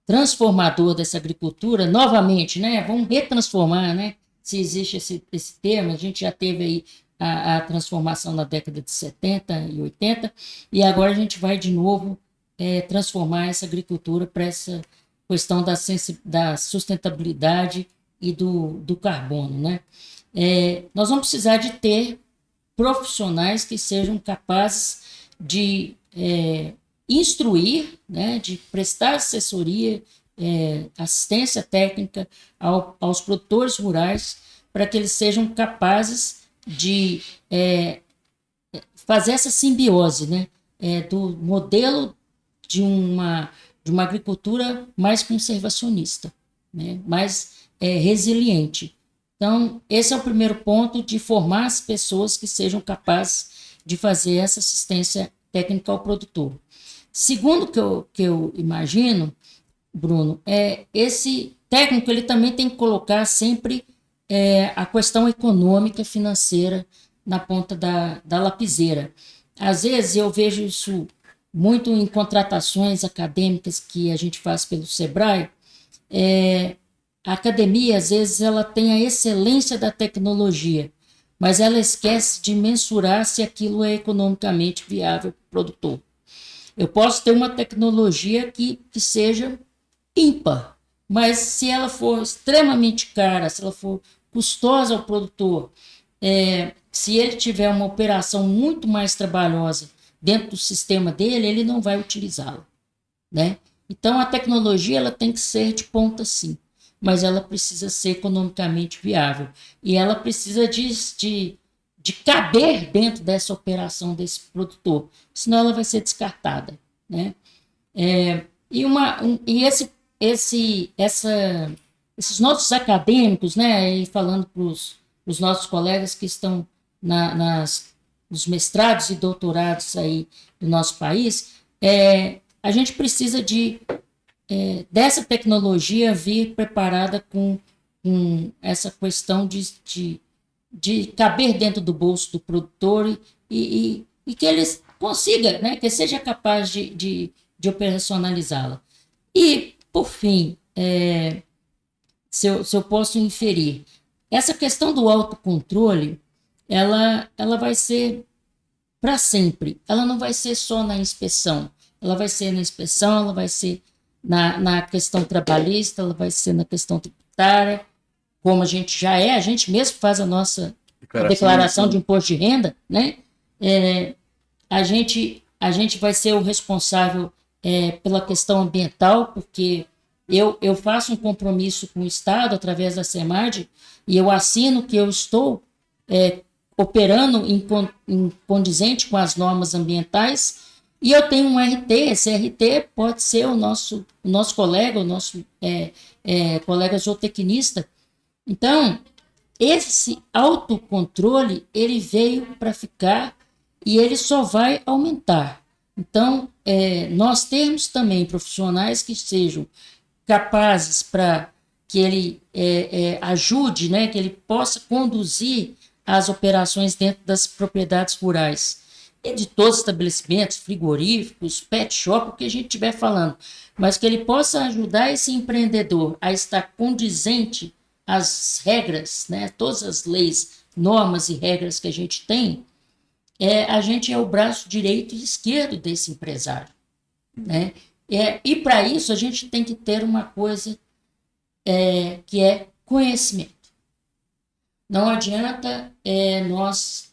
transformador dessa agricultura, novamente, né? Vamos retransformar, né? Se existe esse termo, a gente já teve aí a transformação na década de 70 e 80, e agora a gente vai de novo transformar essa agricultura para essa questão da sustentabilidade e do carbono, né? Nós vamos precisar de ter profissionais que sejam capazes de instruir, né, de prestar assessoria, assistência técnica aos produtores rurais, para que eles sejam capazes de fazer essa simbiose, né, do modelo de uma agricultura mais conservacionista, né, mais resiliente. Então, esse é o primeiro ponto, de formar as pessoas que sejam capazes de fazer essa assistência técnica ao produtor. Segundo que eu imagino, Bruno, esse técnico ele também tem que colocar sempre a questão econômica, financeira na ponta da lapiseira. Às vezes eu vejo isso muito em contratações acadêmicas que a gente faz pelo Sebrae. A academia, às vezes, ela tem a excelência da tecnologia, mas ela esquece de mensurar se aquilo é economicamente viável para o produtor. Eu posso ter uma tecnologia que seja ímpar, mas se ela for extremamente cara, se ela for custosa ao produtor, se ele tiver uma operação muito mais trabalhosa dentro do sistema dele, ele não vai utilizá-la, né? Então, a tecnologia ela tem que ser de ponta, sim, mas ela precisa ser economicamente viável e ela precisa de caber dentro dessa operação desse produtor, senão ela vai ser descartada, né? Esses nossos acadêmicos, né, e falando para os nossos colegas que estão nos mestrados e doutorados aí do nosso país, a gente precisa dessa tecnologia vir preparada com essa questão de caber dentro do bolso do produtor e que ele consiga, né, que seja capaz de operacionalizá-la. E, por fim, se eu posso inferir, essa questão do autocontrole, ela vai ser para sempre. Ela não vai ser só na inspeção. Ela vai ser na inspeção, ela vai ser na questão trabalhista, ela vai ser na questão tributária, como a gente mesmo faz a nossa declaração de imposto de renda, né? A gente vai ser o responsável pela questão ambiental, porque eu faço um compromisso com o Estado através da SEMARD e eu assino que eu estou operando em condizente com as normas ambientais e eu tenho um RT. Esse RT pode ser o nosso colega, o nosso colega zootecnista. Então, esse autocontrole, ele veio para ficar e ele só vai aumentar. Então, nós temos também profissionais que sejam capazes para que ele ajude, né, que ele possa conduzir as operações dentro das propriedades rurais e de todos os estabelecimentos, frigoríficos, pet shop, o que a gente estiver falando, mas que ele possa ajudar esse empreendedor a estar condizente às regras, né, todas as leis normas e regras que a gente tem, a gente é o braço direito e esquerdo desse empresário, né? E para isso a gente tem que ter uma coisa que é conhecimento. Não adianta nós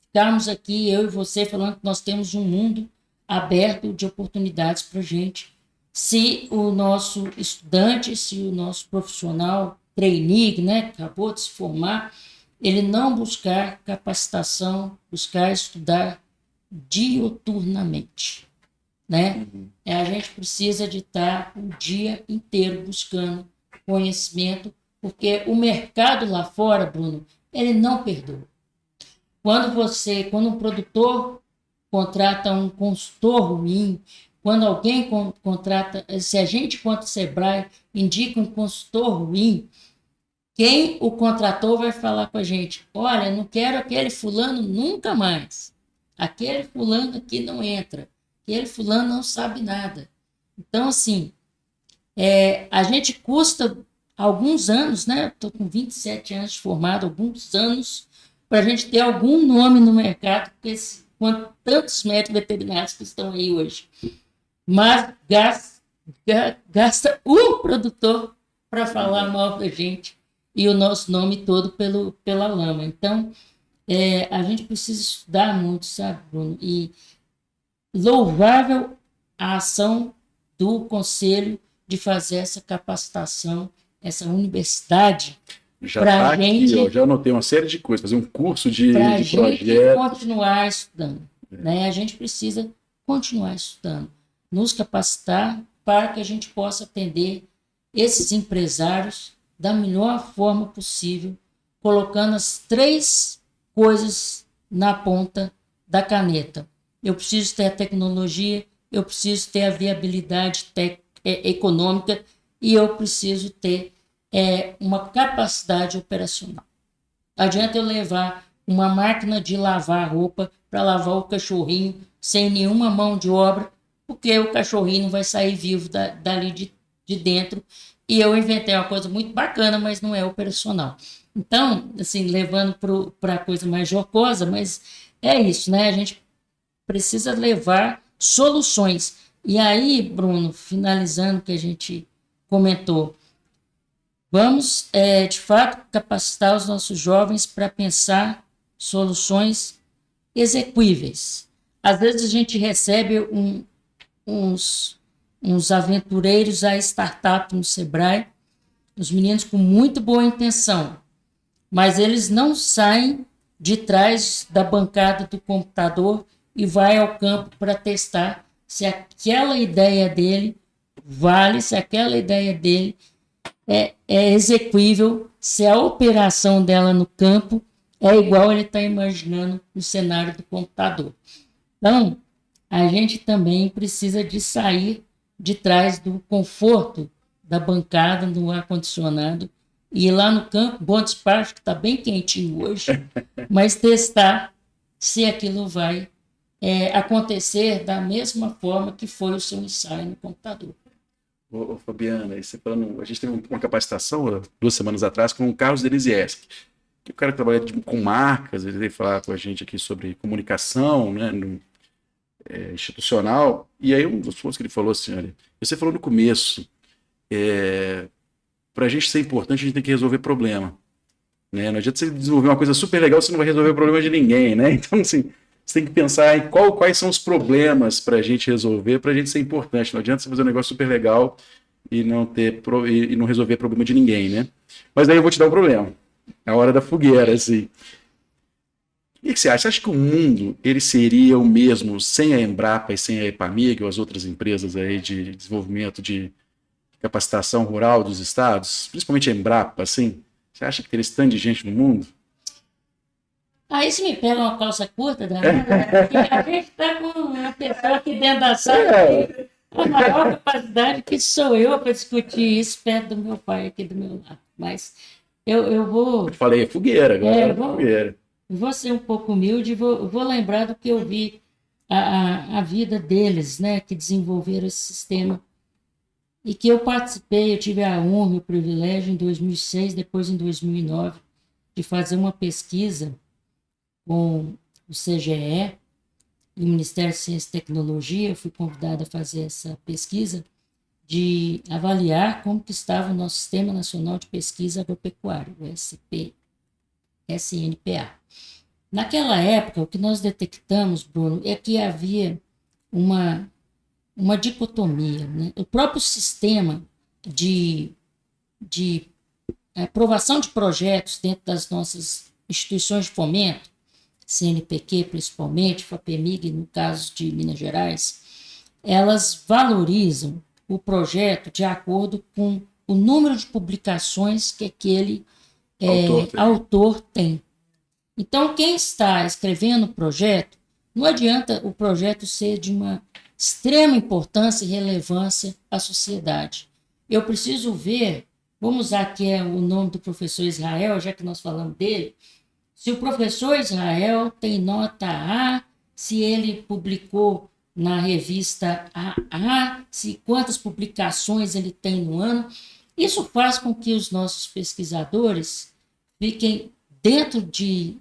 ficarmos aqui, eu e você, falando que nós temos um mundo aberto de oportunidades para a gente, se o nosso estudante, se o nosso profissional trainee, né, que acabou de se formar, ele não buscar capacitação, buscar estudar diuturnamente, né? A gente precisa de estar o dia inteiro buscando conhecimento, porque o mercado lá fora, Bruno, ele não perdoa. Quando um produtor contrata um consultor ruim, quando alguém contrata, se a gente, quanto Sebrae, indica um consultor ruim, quem o contratou vai falar com a gente: olha, não quero aquele fulano nunca mais. Aquele fulano aqui não entra. Aquele fulano não sabe nada. Então, assim, a gente custa alguns anos, né? Estou com 27 anos de formado, alguns anos, para a gente ter algum nome no mercado, porque com tantos médicos veterinários que estão aí hoje. Mas gasta o produtor para falar mal da gente e o nosso nome todo pela lama. Então, a gente precisa estudar muito, sabe, Bruno? E louvável a ação do Conselho de fazer essa capacitação, essa universidade. Já está aqui, ó, já anotei uma série de coisas, fazer um curso de projeto. Continuar estudando. Né? A gente precisa continuar estudando, nos capacitar para que a gente possa atender esses empresários da melhor forma possível, colocando as 3 coisas na ponta da caneta. Eu preciso ter a tecnologia, eu preciso ter a viabilidade econômica e eu preciso ter uma capacidade operacional. Não adianta eu levar uma máquina de lavar roupa para lavar o cachorrinho sem nenhuma mão de obra, porque o cachorrinho não vai sair vivo dali de dentro. E eu inventei uma coisa muito bacana, mas não é operacional. Então, assim, levando para a coisa mais jocosa, mas é isso, né? A gente precisa levar soluções. E aí, Bruno, finalizando o que a gente comentou, vamos, de fato, capacitar os nossos jovens para pensar soluções execuíveis. Às vezes a gente recebe uns aventureiros a startup no Sebrae, os meninos com muito boa intenção, mas eles não saem de trás da bancada do computador e vai ao campo para testar se aquela ideia dele vale, se aquela ideia dele é execuível, se a operação dela no campo é igual ele está imaginando no cenário do computador. Então, a gente também precisa de sair de trás do conforto da bancada, do ar-condicionado, e ir lá no campo, bom despacho, que está bem quentinho hoje, mas testar se aquilo vai acontecer da mesma forma que foi o seu ensaio no computador. Ô, Fabiana, você falando, a gente teve uma capacitação 2 semanas atrás com o Carlos Denizieski, que o cara trabalha com marcas, ele veio falar com a gente aqui sobre comunicação, né, institucional, e aí um dos pontos que ele falou assim, olha, você falou no começo, para a gente ser importante, a gente tem que resolver problema, né? Não adianta você desenvolver uma coisa super legal, você não vai resolver o problema de ninguém, né? Então, assim, você tem que pensar em quais são os problemas para a gente resolver, para a gente ser importante. Não adianta você fazer um negócio super legal e não resolver problema de ninguém, né? Mas aí eu vou te dar um problema. É a hora da fogueira, assim. O que você acha? Você acha que o mundo ele seria o mesmo sem a Embrapa e sem a Epamig ou as outras empresas aí de desenvolvimento de capacitação rural dos estados? Principalmente a Embrapa, assim? Você acha que teria esse tanto de gente no mundo? Aí se me pega uma calça curta, porque a gente está com uma pessoa aqui dentro da sala que a maior capacidade que sou eu para discutir isso perto do meu pai aqui do meu lado. Mas eu vou... Eu falei, fogueira, agora fogueira. Vou ser um pouco humilde, vou lembrar do que eu vi a vida deles, né, que desenvolveram esse sistema e que eu participei, eu tive a honra e o privilégio em 2006, depois em 2009, de fazer uma pesquisa com o CGE e o Ministério de Ciência e Tecnologia. Eu fui convidada a fazer essa pesquisa de avaliar como que estava o nosso Sistema Nacional de Pesquisa Agropecuária, o SNPA. Naquela época, o que nós detectamos, Bruno, é que havia uma dicotomia, né? O próprio sistema de aprovação de projetos dentro das nossas instituições de fomento, CNPq principalmente, FAPEMIG, no caso de Minas Gerais, elas valorizam o projeto de acordo com o número de publicações que aquele autor tem. Então, quem está escrevendo o projeto, não adianta o projeto ser de uma extrema importância e relevância à sociedade. Eu preciso ver, vamos usar aqui o nome do professor Israel, já que nós falamos dele, se o professor Israel tem nota A, se ele publicou na revista AA, se quantas publicações ele tem no ano. Isso faz com que os nossos pesquisadores fiquem dentro de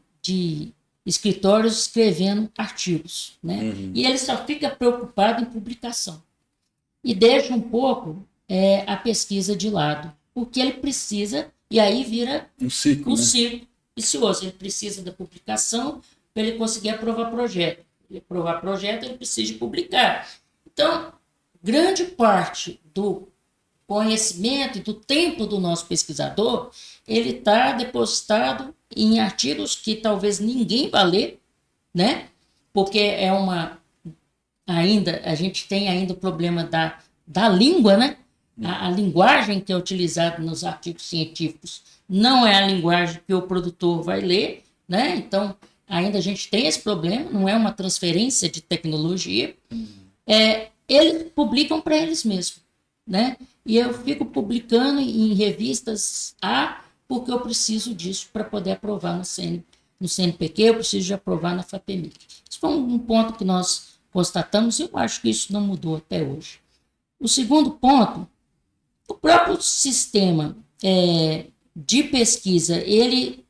escritórios escrevendo artigos, né? E ele só fica preocupado em publicação. E deixa um pouco a pesquisa de lado, porque ele precisa, e aí vira um ciclo vicioso. Ele precisa da publicação para ele conseguir aprovar projeto. Ele aprovar projeto, ele precisa de publicar. Então, grande parte do conhecimento e do tempo do nosso pesquisador, ele está depositado em artigos que talvez ninguém vá ler, né? Porque a gente tem ainda o problema da língua, né? A linguagem que é utilizada nos artigos científicos não é a linguagem que o produtor vai ler, né? Então, ainda a gente tem esse problema, não é uma transferência de tecnologia. Eles publicam para eles mesmos, né? E eu fico publicando em revistas porque eu preciso disso para poder aprovar no CNPq, eu preciso de aprovar na FAPEMIG. Isso foi um ponto que nós constatamos e eu acho que isso não mudou até hoje. O segundo ponto, o próprio sistema de pesquisa, ele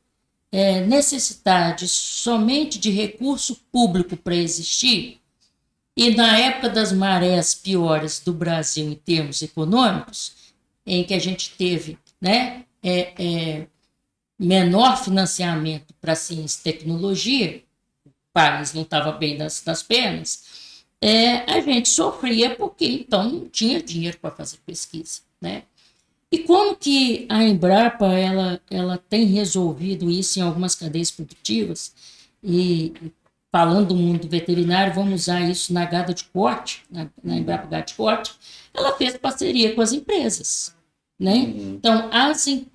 necessitar somente de recurso público para existir, e na época das marés piores do Brasil em termos econômicos, em que a gente teve, né, menor financiamento para ciência e tecnologia, o país não estava bem das pernas, a gente sofria porque então não tinha dinheiro para fazer pesquisa, né? E como que a Embrapa ela tem resolvido isso em algumas cadeias produtivas? E falando do mundo veterinário, vamos usar isso na gada de corte, na Embrapa Gada de Corte, ela fez parceria com as empresas, né? Então,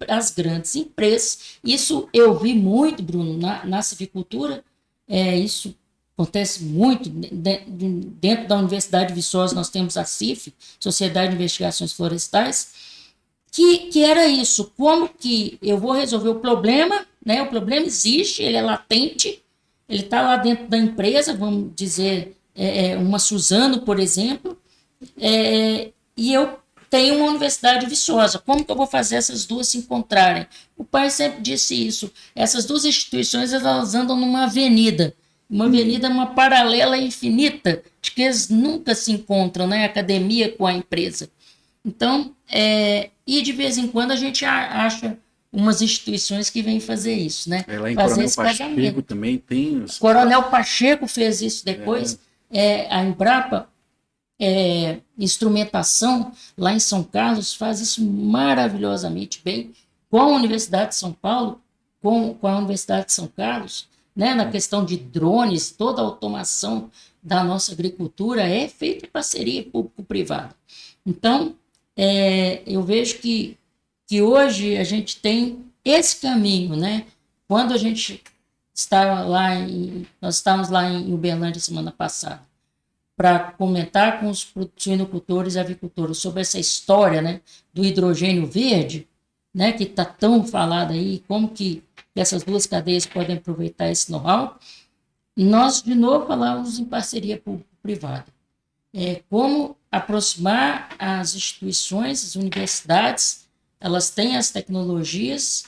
as grandes empresas, isso eu vi muito, Bruno, na civicultura, isso acontece muito dentro da Universidade de Viçosa. Nós temos a CIF, Sociedade de Investigações Florestais, que era isso, como que eu vou resolver o problema, né? O problema existe, ele é latente, ele está lá dentro da empresa, vamos dizer, uma Suzano, por exemplo, e eu tenho uma Universidade de Viçosa. Como que eu vou fazer essas duas se encontrarem? O pai sempre disse isso, essas duas instituições elas andam numa avenida, uma paralela infinita, de que eles nunca se encontram, né? A academia com a empresa. Então, e de vez em quando a gente acha umas instituições que vêm fazer isso, né? Lá em fazer Coronel esse Pacheco casamento. também tem... Coronel Pacheco fez isso depois. A Embrapa Instrumentação, lá em São Carlos, faz isso maravilhosamente bem, com a Universidade de São Paulo, com a Universidade de São Carlos, né? Na questão de drones, toda a automação da nossa agricultura é feita em parceria público-privada. Então, eu vejo que hoje a gente tem esse caminho, né? Quando a gente nós estávamos lá em Uberlândia semana passada, para comentar com os suinocultores e avicultores sobre essa história, né, do hidrogênio verde, né, que está tão falado aí, como que essas duas cadeias podem aproveitar esse know-how, nós de novo falamos em parceria público-privada. Como aproximar as instituições, as universidades, elas têm as tecnologias,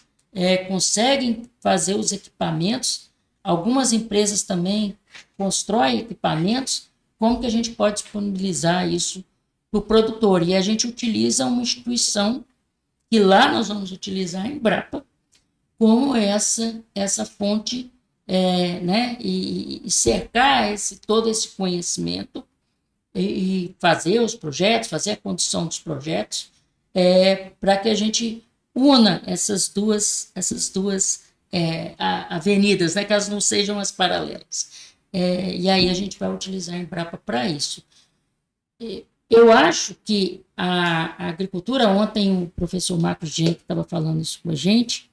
conseguem fazer os equipamentos, algumas empresas também constroem equipamentos, como que a gente pode disponibilizar isso para o produtor? E a gente utiliza uma instituição que lá nós vamos utilizar a Embrapa como essa fonte, né? E cercar todo esse conhecimento e fazer os projetos, fazer a condição dos projetos, para que a gente una essas duas avenidas, né, que elas não sejam as paralelas. E aí a gente vai utilizar a Embrapa para isso. Eu acho que a agricultura, ontem o professor Marcos Genck estava falando isso com a gente,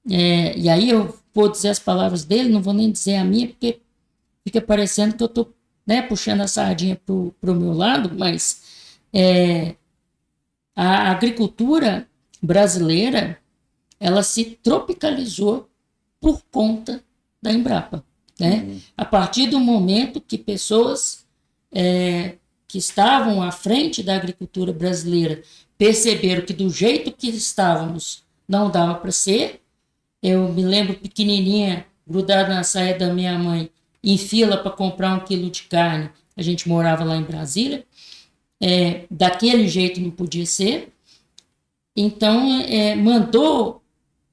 e aí eu vou dizer as palavras dele, não vou nem dizer a minha, porque fica parecendo que eu estou, né, puxando a sardinha para o meu lado, mas a agricultura brasileira, ela se tropicalizou por conta da Embrapa, né? A partir do momento que pessoas que estavam à frente da agricultura brasileira perceberam que do jeito que estávamos não dava para ser. Eu me lembro pequenininha, grudada na saia da minha mãe, em fila para comprar 1 quilo de carne. A gente morava lá em Brasília. Daquele jeito não podia ser. Então, mandou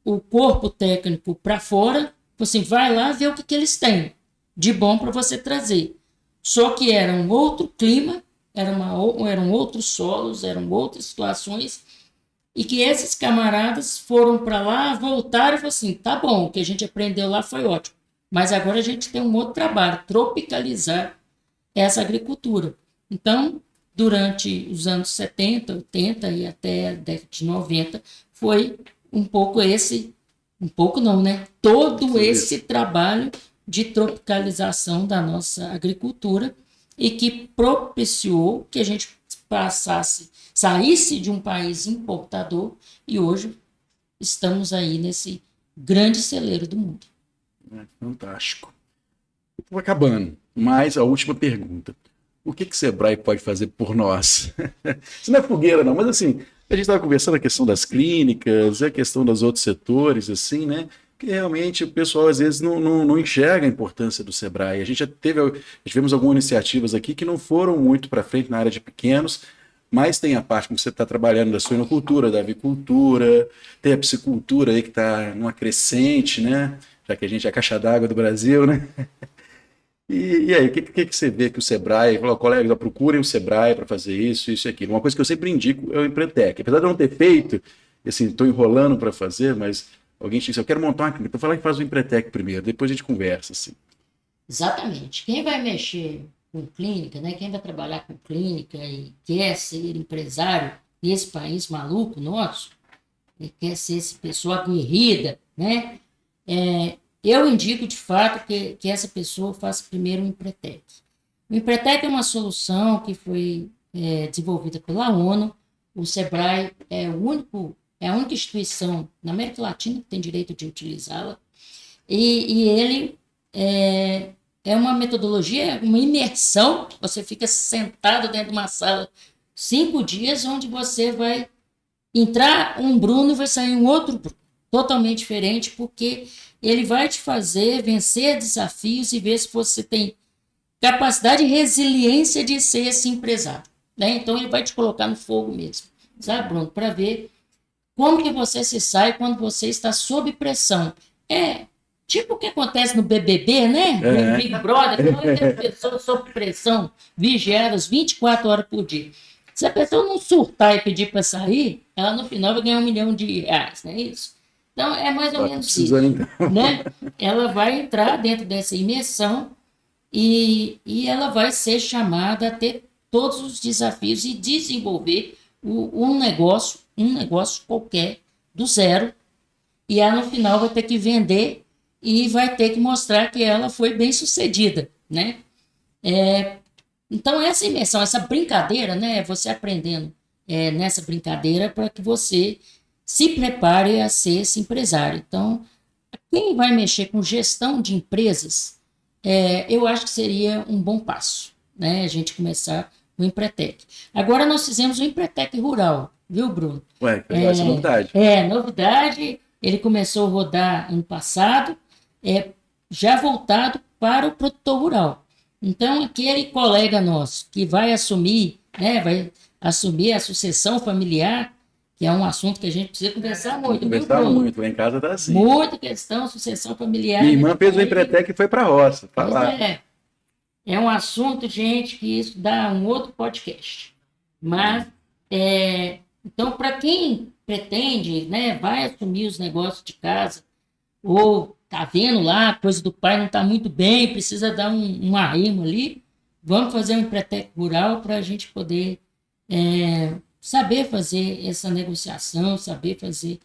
o corpo técnico para fora, falou assim, vai lá ver o que eles têm de bom para você trazer. Só que era um outro clima, eram outros solos, eram outras situações, e que esses camaradas foram para lá, voltaram e falaram assim, tá bom, o que a gente aprendeu lá foi ótimo, mas agora a gente tem um outro trabalho, tropicalizar essa agricultura. Então, durante os anos 70, 80 e até a década de 90, foi um pouco todo esse trabalho de tropicalização da nossa agricultura e que propiciou que a gente saísse de um país importador e hoje estamos aí nesse grande celeiro do mundo. Fantástico. Estou acabando, mas a última pergunta. O que o Sebrae pode fazer por nós? Isso não é fogueira, não, mas assim, a gente estava conversando a questão das clínicas, a questão dos outros setores, assim, né? Que realmente o pessoal às vezes não enxerga a importância do Sebrae. A gente já tivemos algumas iniciativas aqui que não foram muito para frente na área de pequenos, mas tem a parte que você está trabalhando da suinocultura, da avicultura, tem a piscicultura aí que está numa crescente, né? Já que a gente é a caixa d'água do Brasil, né? E aí, o que você vê que o Sebrae, falou, colegas, procurem o Sebrae para fazer isso e aquilo. Uma coisa que eu sempre indico é o Empretec. Apesar de eu não ter feito, assim, estou enrolando para fazer, mas alguém disse, eu quero montar uma clínica. Então fala que faz o Empretec primeiro, depois a gente conversa, assim. Exatamente. Quem vai mexer com clínica, né? Quem vai trabalhar com clínica e quer ser empresário nesse país maluco nosso, e quer ser essa pessoa aguerrida, né? Eu indico, de fato, que essa pessoa faça primeiro o Empretec. O Empretec é uma solução que foi desenvolvida pela ONU. O Sebrae é a única instituição na América Latina que tem direito de utilizá-la. E ele é uma metodologia, uma imersão. Você fica sentado dentro de uma sala 5 dias, onde você vai entrar um Bruno e vai sair um outro Bruno, totalmente diferente, porque ele vai te fazer vencer desafios e ver se você tem capacidade e resiliência de ser esse empresário, né? Então, ele vai te colocar no fogo mesmo, sabe, Bruno? Para ver como que você se sai quando você está sob pressão. Tipo o que acontece no BBB, né? No Big Brother, quando tem pessoas sob pressão, vigiadas 24 horas por dia. Se a pessoa não surtar e pedir para sair, ela no final vai ganhar R$1 milhão, não é isso? Então, é mais ou menos isso, né? Ela vai entrar dentro dessa imersão e ela vai ser chamada a ter todos os desafios e desenvolver um negócio qualquer, do zero, e ela no final vai ter que vender e vai ter que mostrar que ela foi bem sucedida, né? Então, essa imersão, essa brincadeira, né? Você aprendendo nessa brincadeira para que você se prepare a ser esse empresário. Então, quem vai mexer com gestão de empresas, eu acho que seria um bom passo, né? A gente começar o Empretec. Agora nós fizemos o Empretec Rural, viu, Bruno? Essa é novidade. Novidade. ele começou a rodar ano passado, já voltado para o produtor rural. Então, aquele colega nosso que vai assumir, né, vai assumir a sucessão familiar, que é um assunto que a gente precisa conversar muito. Conversar muito, lá em casa tá assim. Muita questão, sucessão familiar. Minha irmã fez o Empretec e foi para a roça. É um assunto, gente, que isso dá um outro podcast. Mas, então, para quem pretende, né, vai assumir os negócios de casa, ou tá vendo lá, a coisa do pai não está muito bem, precisa dar um arrimo ali, vamos fazer um Empretec rural para a gente poder saber fazer essa negociação, saber fazer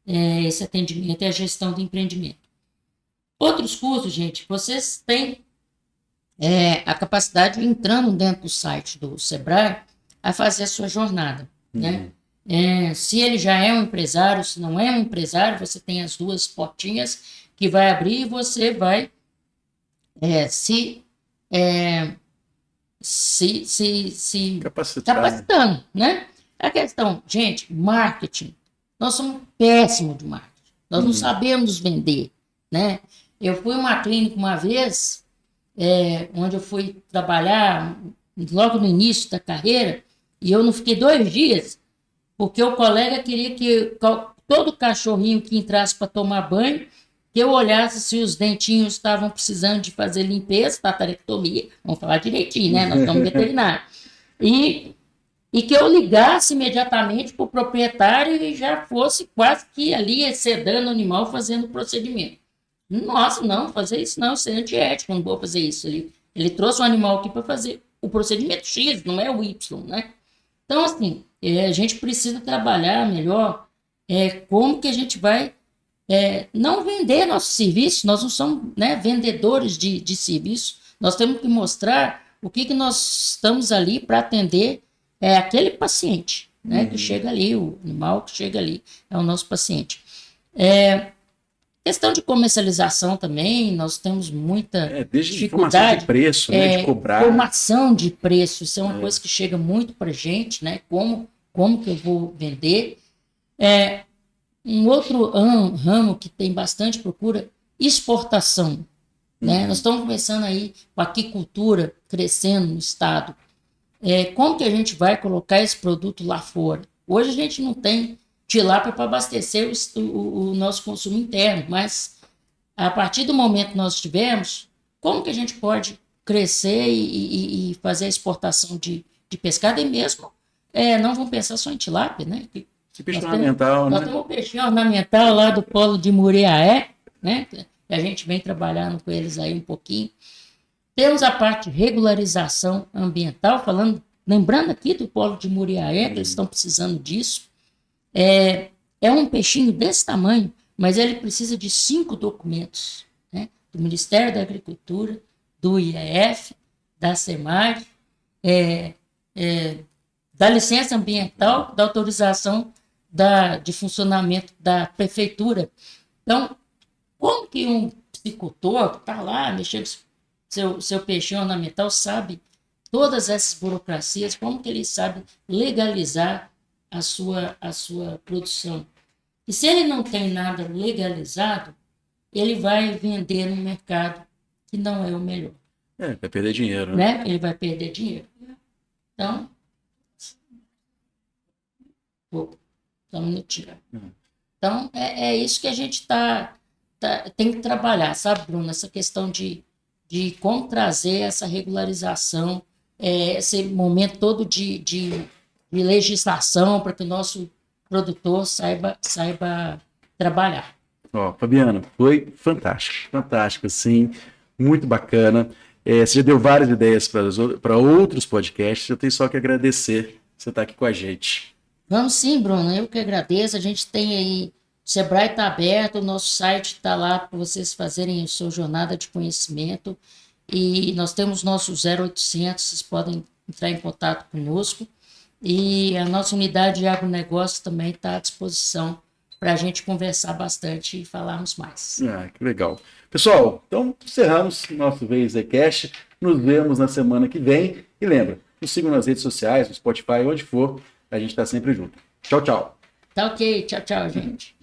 esse atendimento e a gestão do empreendimento. Outros cursos, gente, vocês têm a capacidade de entrando dentro do site do Sebrae a fazer a sua jornada, né? Se ele já é um empresário, se não é um empresário, você tem as duas portinhas que vai abrir e você vai se capacitando, né? A questão, gente, marketing, nós somos péssimos de marketing, nós não sabemos vender, né? Eu fui a uma clínica uma vez, onde eu fui trabalhar logo no início da carreira, e eu não fiquei 2 dias, porque o colega queria que todo cachorrinho que entrasse para tomar banho, que eu olhasse se os dentinhos estavam precisando de fazer limpeza, tatarectomia, vamos falar direitinho, né? Nós estamos veterinários. E que eu ligasse imediatamente para o proprietário e já fosse quase que ali sedando o animal fazendo o procedimento. Nossa, não, fazer isso não, isso é antiético, não vou fazer isso. Ele trouxe o animal aqui para fazer o procedimento X, não é o Y, né? Então, assim, a gente precisa trabalhar melhor como que a gente vai não vender nosso serviço, nós não somos, né, vendedores de serviço, nós temos que mostrar o que nós estamos ali para atender aquele paciente, né, que chega ali, o animal que chega ali é o nosso paciente. Questão de comercialização também, nós temos muita dificuldade. De preço, né, de cobrar. Formação de preço, isso é uma coisa que chega muito para a gente, né, como que eu vou vender. Um outro ramo que tem bastante procura, exportação. Né? Nós estamos começando aí com a aquicultura crescendo no estado. Como que a gente vai colocar esse produto lá fora? Hoje a gente não tem tilápia para abastecer o nosso consumo interno, mas a partir do momento que nós tivermos, como que a gente pode crescer e fazer a exportação de pescado e mesmo não vamos pensar só em tilápia, né? Esse peixe ornamental, nós temos um peixinho ornamental lá do polo de Muriaé, né? A gente vem trabalhando com eles aí um pouquinho. Temos a parte de regularização ambiental, lembrando aqui do polo de Muriaé, que eles estão precisando disso. É um peixinho desse tamanho, mas ele precisa de 5 documentos, né? Do Ministério da Agricultura, do IEF, da SEMAG, da licença ambiental, da autorização de funcionamento da prefeitura. Então, como que um psicultor que está lá mexendo com seu peixinho ornamental sabe todas essas burocracias, como que ele sabe legalizar a sua produção? E se ele não tem nada legalizado, ele vai vender no mercado que não é o melhor. Vai perder dinheiro, né? Ele vai perder dinheiro. Então, só um minutinho. Então, é isso que a gente tem que trabalhar, sabe, Bruno? Essa questão de como trazer essa regularização, esse momento todo de legislação para que o nosso produtor saiba trabalhar. Fabiano, foi fantástico, sim, muito bacana. Você já deu várias ideias para outros podcasts, eu tenho só que agradecer você estar aqui com a gente. Vamos sim, Bruno, eu que agradeço. A gente tem aí, o Sebrae está aberto, o nosso site está lá para vocês fazerem a sua jornada de conhecimento e nós temos nosso 0800, vocês podem entrar em contato conosco e a nossa unidade de agronegócio também está à disposição para a gente conversar bastante e falarmos mais. Que legal. Pessoal, então encerramos nosso VZCast, nos vemos na semana que vem e lembra, nos sigam nas redes sociais, no Spotify, onde for, a gente está sempre junto. Tchau, tchau. Tá ok, tchau, gente.